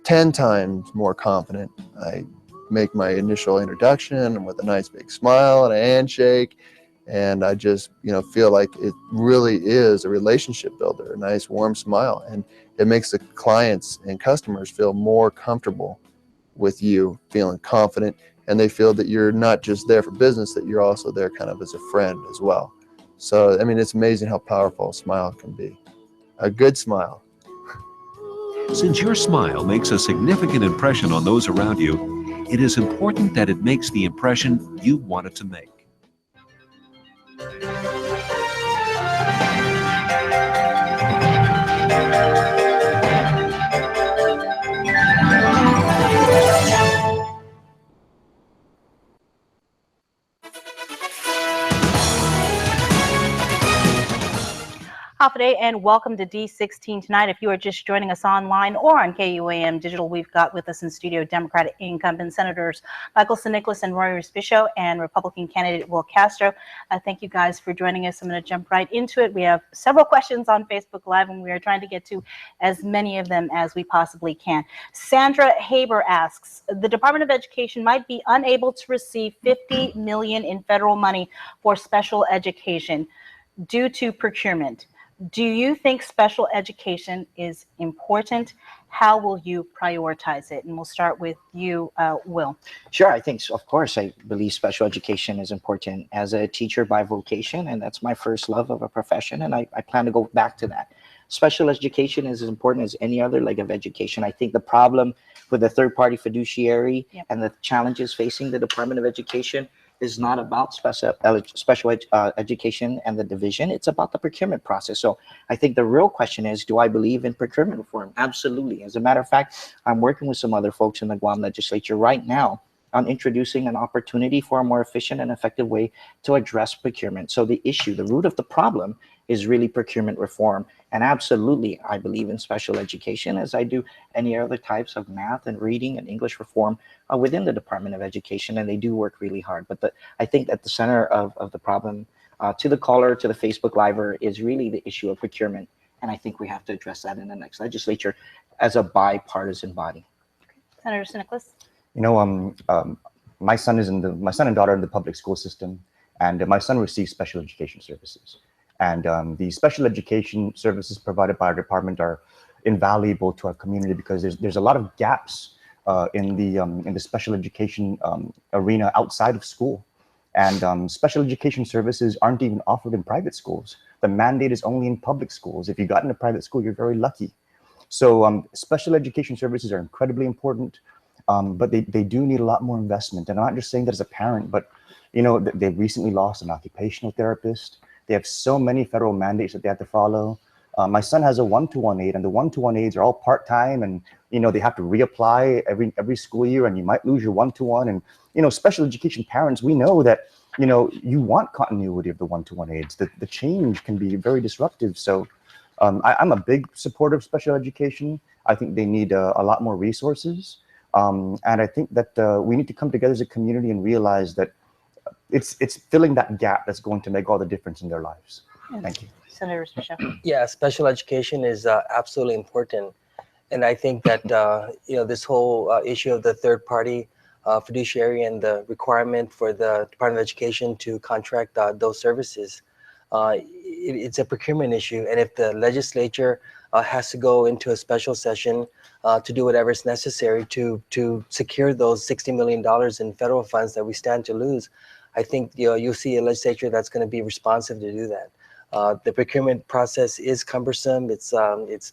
10 times more confident. I make my initial introduction with a nice big smile and a handshake, and I just, feel like it really is a relationship builder, a nice warm smile, and it makes the clients and customers feel more comfortable with you, feeling confident, and they feel that you're not just there for business, that you're also there kind of as a friend as well. So, I mean, it's amazing how powerful a smile can be. A good smile. Since your smile makes a significant impression on those around you, it is important that it makes the impression you want it to make. Day and welcome to D16 Tonight. If you are just joining us online or on KUAM Digital, we've got with us in studio Democratic incumbent Senators Michael St. Nicholas and Roy Respicio and Republican candidate Will Castro. Thank you guys for joining us. I'm going to jump right into it. We have several questions on Facebook Live, and we are trying to get to as many of them as we possibly can. Sandra Haber asks, the Department of Education might be unable to receive $50 million in federal money for special education due to procurement. Do you think special education is important? How will you prioritize it? And we'll start with you, Will. Sure, I think, of course, I believe special education is important as a teacher by vocation, and that's my first love of a profession, and I plan to go back to that. Special education is as important as any other leg of education. I think the problem with the third-party fiduciary and the challenges facing the Department of Education is not about special education and the division. It's about the procurement process. So I think the real question is, do I believe in procurement reform? Absolutely. As a matter of fact, I'm working with some other folks in the Guam legislature right now on introducing an opportunity for a more efficient and effective way to address procurement. So the issue, the root of the problem is really procurement reform. And absolutely, I believe in special education as I do any other types of math and reading and English reform within the Department of Education, and they do work really hard. But I think at the center of the problem, to the caller, to the Facebook Liver, is really the issue of procurement. And I think we have to address that in the next legislature as a bipartisan body. Senator St. Nicholas? My son and daughter are in the public school system, and my son receives special education services. And the special education services provided by our department are invaluable to our community because there's a lot of gaps in the special education arena outside of school. And special education services aren't even offered in private schools. The mandate is only in public schools. If you got into private school, you're very lucky. So special education services are incredibly important, but they do need a lot more investment. And I'm not just saying that as a parent, but they've recently lost an occupational therapist. They have so many federal mandates that they have to follow. My son has a 1-to-1 aide, and the 1-to-1 aides are all part-time, and they have to reapply every school year, and you might lose your 1-to-1. And special education parents, we know that you want continuity of the 1-to-1 aides. The change can be very disruptive. So I'm a big supporter of special education. I think they need a lot more resources, and I think that we need to come together as a community and realize that it's filling that gap that's going to make all the difference in their lives. Thank you. Senator Respicio. Yeah, special education is absolutely important. And I think that, this whole issue of the third party fiduciary and the requirement for the Department of Education to contract those services, it's a procurement issue. And if the legislature has to go into a special session to do whatever is necessary to secure those $60 million in federal funds that we stand to lose, I think you'll see a legislature that's going to be responsive to do that. The procurement process is cumbersome. It's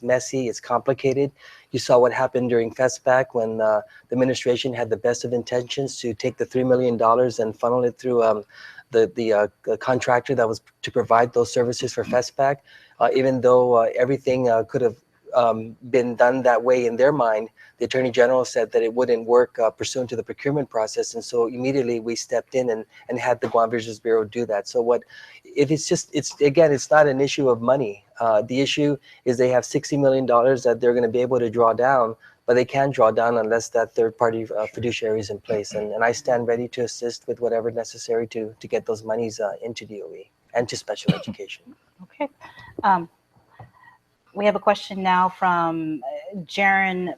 messy. It's complicated. You saw what happened during FESPAC when the administration had the best of intentions to take the $3 million and funnel it through the contractor that was to provide those services for FESPAC. Even though everything could have been done that way in their mind, the Attorney General said that it wouldn't work pursuant to the procurement process, and so immediately we stepped in and had the Guam Business Bureau do that. So it's not an issue of money. The issue is they have $60 million that they're going to be able to draw down, but they can't draw down unless that third-party fiduciary is in place. And I stand ready to assist with whatever necessary to get those monies into DOE. and to special education. Okay. We have a question now from Jaron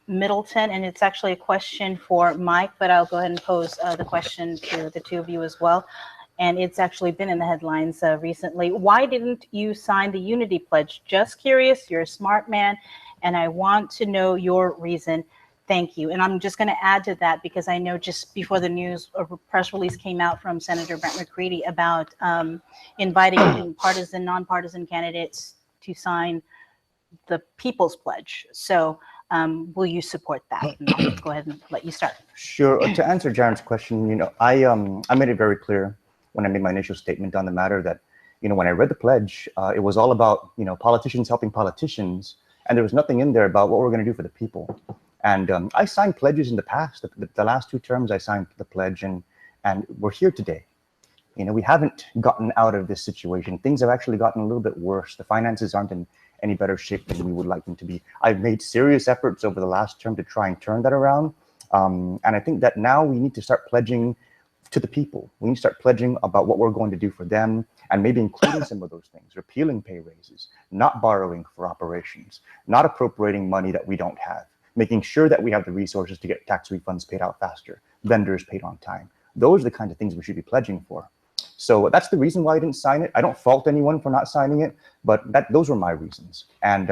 Middleton, and it's actually a question for Mike, but I'll go ahead and pose the question to the two of you as well. And it's actually been in the headlines recently. Why didn't you sign the Unity Pledge? Just curious, you're a smart man, and I want to know your reason. Thank you. And I'm just going to add to that because I know just before the news, a press release came out from Senator Brent McCready about inviting partisan, nonpartisan candidates to sign the People's Pledge. So will you support that? And I'll go ahead and let you start. Sure. To answer Jaron's question, you know, I made it very clear when I made my initial statement on the matter that, you know, when I read the pledge, it was all about, you know, politicians helping politicians, and there was nothing in there about what we're going to do for the people. And I signed pledges in the past. The last 2 terms, I signed the pledge, and we're here today. You know, we haven't gotten out of this situation. Things have actually gotten a little bit worse. The finances aren't in any better shape than we would like them to be. I've made serious efforts over the last term to try and turn that around. And I think that now we need to start pledging to the people. We need to start pledging about what we're going to do for them, and maybe including some of those things, repealing pay raises, not borrowing for operations, not appropriating money that we don't have, making sure that we have the resources to get tax refunds paid out faster, vendors paid on time. Those are the kinds of things we should be pledging for. So that's the reason why I didn't sign it. I don't fault anyone for not signing it, but those were my reasons. And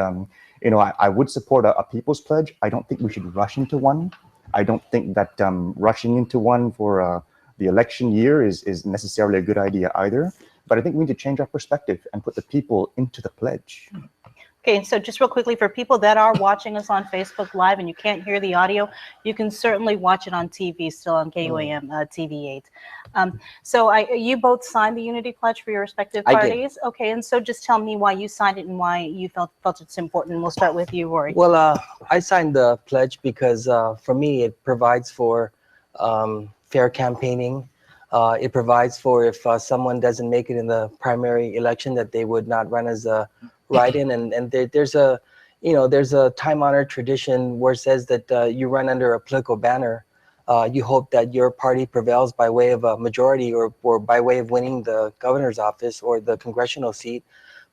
you know, I would support a People's Pledge. I don't think we should rush into one. I don't think that rushing into one for the election year is necessarily a good idea either. But I think we need to change our perspective and put the people into the pledge. Okay, so just real quickly, for people that are watching us on Facebook Live and you can't hear the audio, you can certainly watch it on TV, still on KUAM TV 8. So you both signed the Unity Pledge for your respective parties? Okay, and so just tell me why you signed it and why you felt it's important. We'll start with you, Rory. Well, I signed the pledge because for me, it provides for fair campaigning. It provides for if someone doesn't make it in the primary election, that they would not run as a write-in, and there's a, you know, there's a time-honored tradition where it says that you run under a political banner. You hope that your party prevails by way of a majority or by way of winning the governor's office or the congressional seat.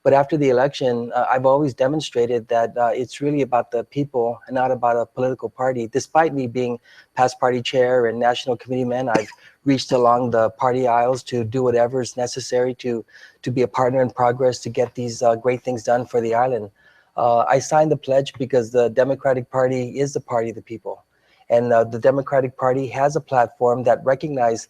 But after the election, I've always demonstrated that it's really about the people and not about a political party. Despite me being past party chair and national committeeman, I've reached along the party aisles to do whatever is necessary to be a partner in progress to get these great things done for the island. I signed the pledge because the Democratic Party is the party of the people. And the Democratic Party has a platform that recognizes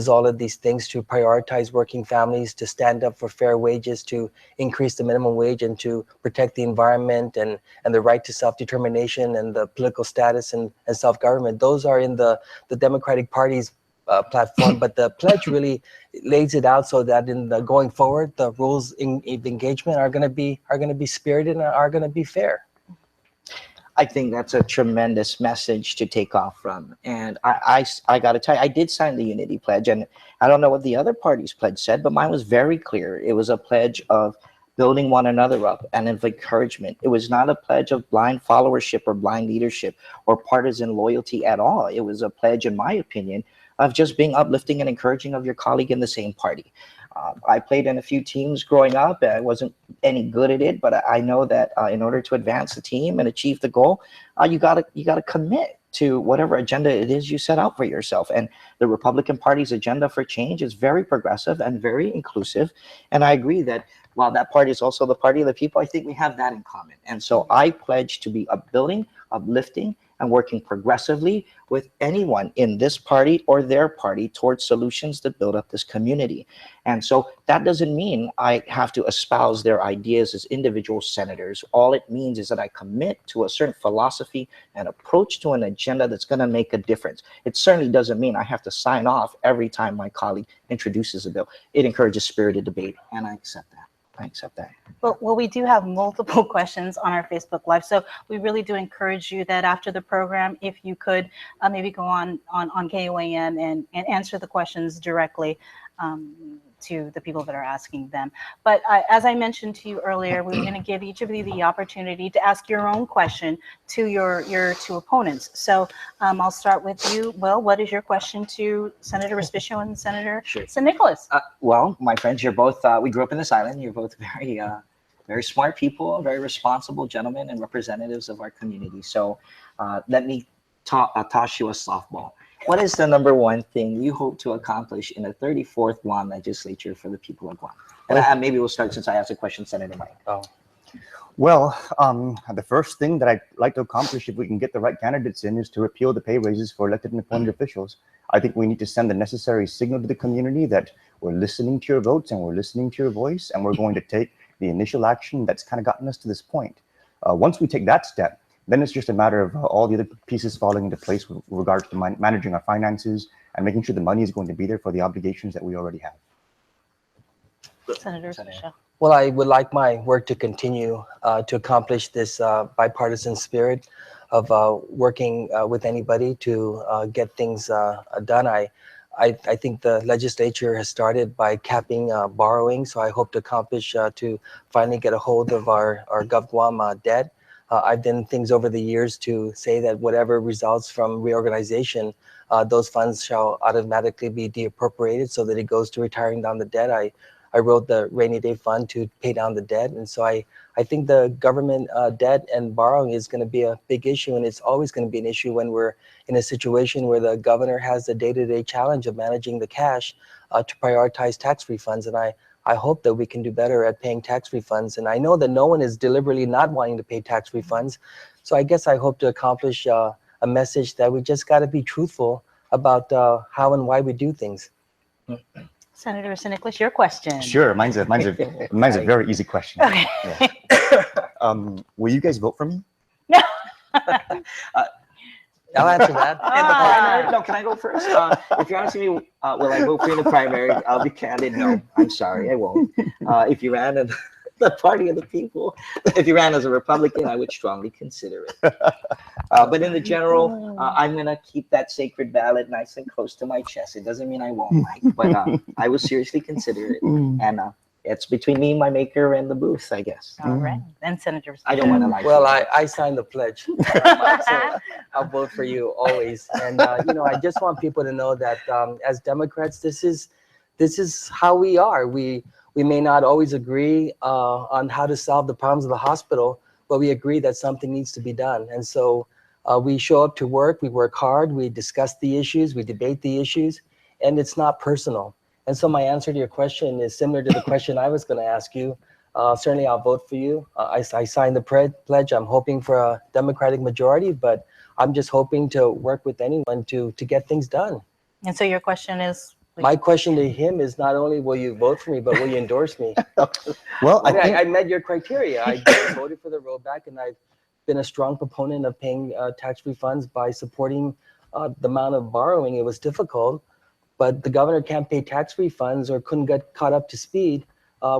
all of these things, to prioritize working families, to stand up for fair wages, to increase the minimum wage, and to protect the environment and the right to self-determination and the political status and self-government. Those are in the Democratic Party's platform, but the pledge really lays it out so that in the going forward, the rules of engagement are going to be spirited and are going to be fair. I think that's a tremendous message to take off from. And I got to tell you, I did sign the Unity Pledge, and I don't know what the other party's pledge said, but mine was very clear. It was a pledge of building one another up and of encouragement. It was not a pledge of blind followership or blind leadership or partisan loyalty at all. It was a pledge, in my opinion, of just being uplifting and encouraging of your colleague in the same party. I played in a few teams growing up. I wasn't any good at it, but I know that in order to advance the team and achieve the goal, you gotta commit to whatever agenda it is you set out for yourself. And the Republican Party's agenda for change is very progressive and very inclusive. And I agree that while that party is also the party of the people, I think we have that in common. And so I pledge to be upbuilding, uplifting, and working progressively with anyone in this party or their party towards solutions that build up this community. And so that doesn't mean I have to espouse their ideas as individual senators. All it means is that I commit to a certain philosophy and approach to an agenda that's going to make a difference. It certainly doesn't mean I have to sign off every time my colleague introduces a bill. It encourages spirited debate, and I accept that. I accept that. Well, we do have multiple questions on our Facebook Live, so we really do encourage you that after the program, if you could maybe go on KUAM and answer the questions directly. to the people that are asking them. But as I mentioned to you earlier, we're going to give each of you the opportunity to ask your own question to your two opponents. So I'll start with you, Will. What is your question to Senator Respicio and Senator San Nicolas? Well, my friends, you're both, we grew up in this island. You're both very smart people, very responsible gentlemen and representatives of our community. So let me toss you a softball. What is the number one thing you hope to accomplish in the 34th Guam legislature for the people of Guam? And maybe we'll start, since I asked a question, Senator Mike. Well, the first thing that I'd like to accomplish, if we can get the right candidates in, is to repeal the pay raises for elected and appointed officials. I think we need to send the necessary signal to the community that we're listening to your votes and we're listening to your voice, and we're going to take the initial action that's kind of gotten us to this point. Once we take that step, then it's just a matter of all the other pieces falling into place with regards to managing our finances and making sure the money is going to be there for the obligations that we already have. Senator Michelle. Well, I would like my work to continue to accomplish this bipartisan spirit of working with anybody to get things done. I think the legislature has started by capping borrowing, so I hope to accomplish to finally get a hold of our GovGuam debt. I've done things over the years to say that whatever results from reorganization, those funds shall automatically be deappropriated so that it goes to retiring down the debt. I wrote the rainy day fund to pay down the debt. And so I think the government debt and borrowing is going to be a big issue. And it's always going to be an issue when we're in a situation where the governor has the day-to-day challenge of managing the cash to prioritize tax refunds. And I hope that we can do better at paying tax refunds. And I know that no one is deliberately not wanting to pay tax refunds. So I guess I hope to accomplish a message that we just got to be truthful about how and why we do things. Senator San Nicolas, your question. Sure, mine's a very easy question. Okay. Yeah. Will you guys vote for me? I'll answer that. In the primary? No, can I go first? If you're asking me, will I vote for you in the primary? I'll be candid. No, I'm sorry, I won't. If you ran in the party of the people, if you ran as a Republican, I would strongly consider it. But in the general, I'm going to keep that sacred ballot nice and close to my chest. It doesn't mean I won't, Mike, but I will seriously consider it. And it's between me, my maker, and the booth, I guess. All right. And Senator. I don't want to lie. Well, I signed the pledge. So I'll vote for you always. And I just want people to know that as Democrats, this is how we are. We may not always agree on how to solve the problems of the hospital, but we agree that something needs to be done. And so we show up to work, we work hard, we discuss the issues, we debate the issues, and it's not personal. And so my answer to your question is similar to the question I was going to ask you. Certainly, I'll vote for you. I signed the pledge. I'm hoping for a Democratic majority, but I'm just hoping to work with anyone to get things done. And so your question is? My question to him is not only will you vote for me, but will you endorse me? Well, I met your criteria. I voted for the rollback, and I've been a strong proponent of paying tax refunds by supporting the amount of borrowing. It was difficult, but the governor can't pay tax refunds or couldn't get caught up to speed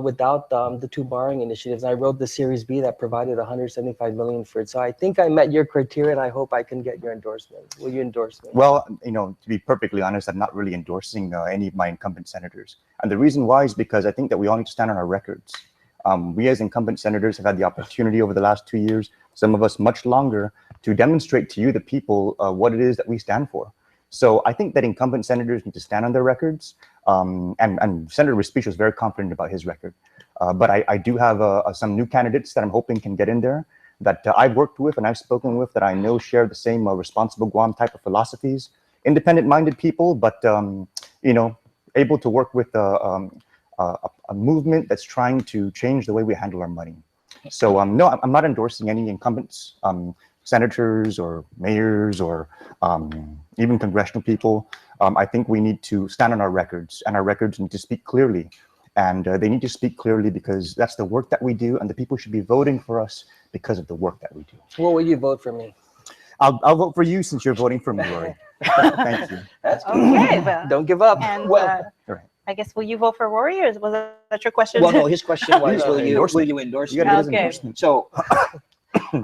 without the two borrowing initiatives. And I wrote the Series B that provided $175 million for it. So I think I met your criteria, and I hope I can get your endorsement. Will you endorse me? Well, to be perfectly honest, I'm not really endorsing any of my incumbent senators. And the reason why is because I think that we all need to stand on our records. We as incumbent senators have had the opportunity over the last 2 years, some of us much longer, to demonstrate to you, the people, what it is that we stand for. So I think that incumbent senators need to stand on their records. And Senator Respicio is very confident about his record. But I do have some new candidates that I'm hoping can get in there that I've worked with and I've spoken with that I know share the same responsible Guam type of philosophies. Independent-minded people, but able to work with a movement that's trying to change the way we handle our money. So no, I'm not endorsing any incumbents, senators or mayors or even congressional people. I think we need to stand on our records, and our records need to speak clearly. And they need to speak clearly because that's the work that we do, and the people should be voting for us because of the work that we do. Well, will you vote for me? I'll vote for you since you're voting for me, Rory. Thank you. That's good. Okay, well, don't give up. And right. I guess, will you vote for Rory, or was that your question? Well, no, his question was, will you endorse me? Okay. So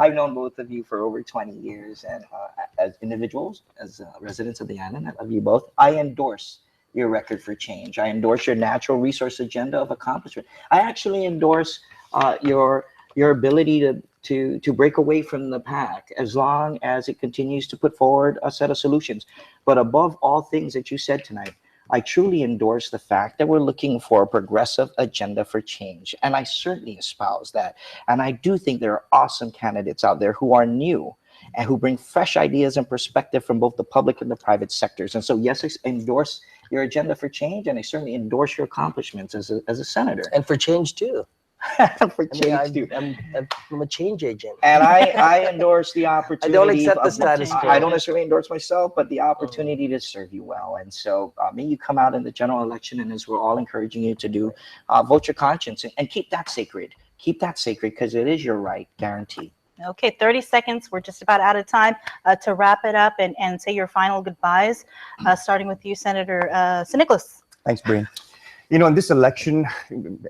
I've known both of you for over 20 years, and as individuals, as residents of the island, I love you both. I endorse your record for change. I endorse your natural resource agenda of accomplishment. I actually endorse your ability to break away from the pack as long as it continues to put forward a set of solutions. But above all things that you said tonight, I truly endorse the fact that we're looking for a progressive agenda for change. And I certainly espouse that. And I do think there are awesome candidates out there who are new and who bring fresh ideas and perspective from both the public and the private sectors. And so, yes, I endorse your agenda for change, and I certainly endorse your accomplishments as a senator. And for change too. For change too. I'm a change agent. And I endorse the opportunity. I don't accept the status quo. I don't necessarily endorse myself, but the opportunity to serve you well. And so may you come out in the general election, and as we're all encouraging you to do, vote your conscience and keep that sacred. Keep that sacred because it is your right, guaranteed. Okay, 30 seconds. We're just about out of time to wrap it up and say your final goodbyes, starting with you, Senator Nicholas. Thanks, Breen. You know, in this election,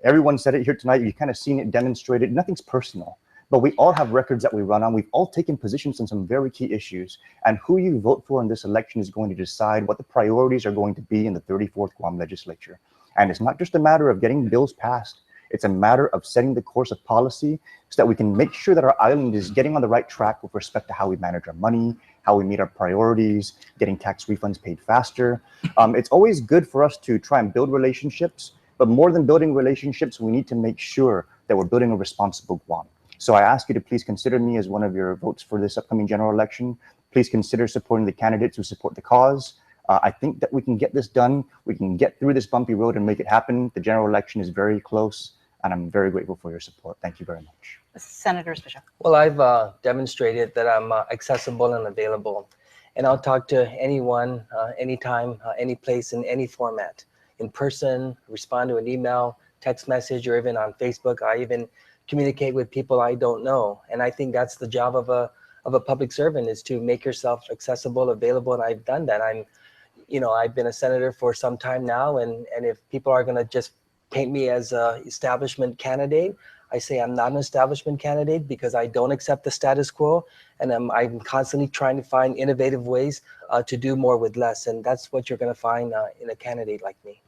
everyone said it here tonight, you've kind of seen it demonstrated. Nothing's personal, but we all have records that we run on. We've all taken positions on some very key issues. And who you vote for in this election is going to decide what the priorities are going to be in the 34th Guam legislature. And it's not just a matter of getting bills passed. It's a matter of setting the course of policy so that we can make sure that our island is getting on the right track with respect to how we manage our money, how we meet our priorities, getting tax refunds paid faster. It's always good for us to try and build relationships, but more than building relationships, we need to make sure that we're building a responsible Guam. So I ask you to please consider me as one of your votes for this upcoming general election. Please consider supporting the candidates who support the cause. I think that we can get this done. We can get through this bumpy road and make it happen. The general election is very close, and I'm very grateful for your support. Thank you very much. Senator Bishop. Well, I've demonstrated that I'm accessible and available, and I'll talk to anyone, anytime, any place, in any format, in person, respond to an email, text message, or even on Facebook. I even communicate with people I don't know, and I think that's the job of a public servant, is to make yourself accessible, available, and I've done that. I've been a senator for some time now, and if people are going to just paint me as an establishment candidate, I say I'm not an establishment candidate because I don't accept the status quo, and I'm constantly trying to find innovative ways to do more with less, and that's what you're going to find in a candidate like me.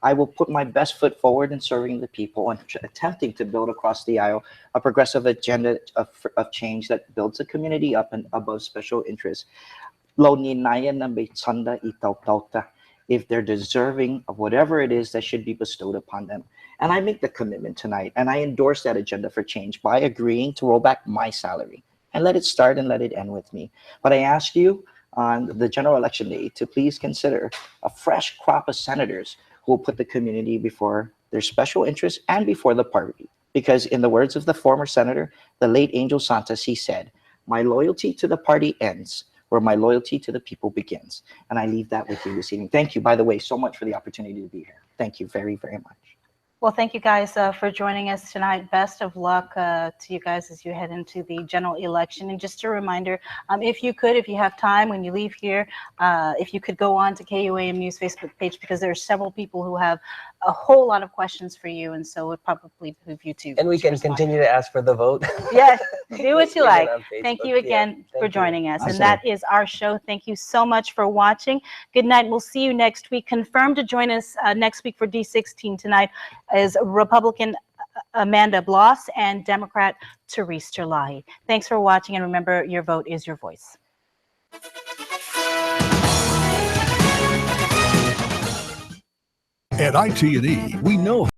I will put my best foot forward in serving the people and attempting to build across the aisle a progressive agenda of change that builds the community up and above special interests. If they're deserving of whatever it is that should be bestowed upon them. And I make the commitment tonight, and I endorse that agenda for change by agreeing to roll back my salary and let it start and let it end with me. But I ask you on the general election day to please consider a fresh crop of senators who will put the community before their special interests and before the party. Because in the words of the former senator, the late Angel Santos, he said, "My loyalty to the party ends where my loyalty to the people begins." And I leave that with you this evening. Thank you, by the way, so much for the opportunity to be here. Thank you very, very much. Well, thank you guys for joining us tonight. Best of luck to you guys as you head into the general election. And just a reminder, if you have time when you leave here, if you could go on to KUAM News Facebook page, because there are several people who have a whole lot of questions for you, and so it would probably behoove you to. And we can continue to ask for the vote. Yes, do what you like. Thank you again for joining us. Awesome. And that is our show. Thank you so much for watching. Good night. We'll see you next week. Confirmed to join us next week for D16 Tonight is Republican Amanda Bloss and Democrat Therese Terlahi. Thanks for watching, and remember, your vote is your voice. At IT&E, we know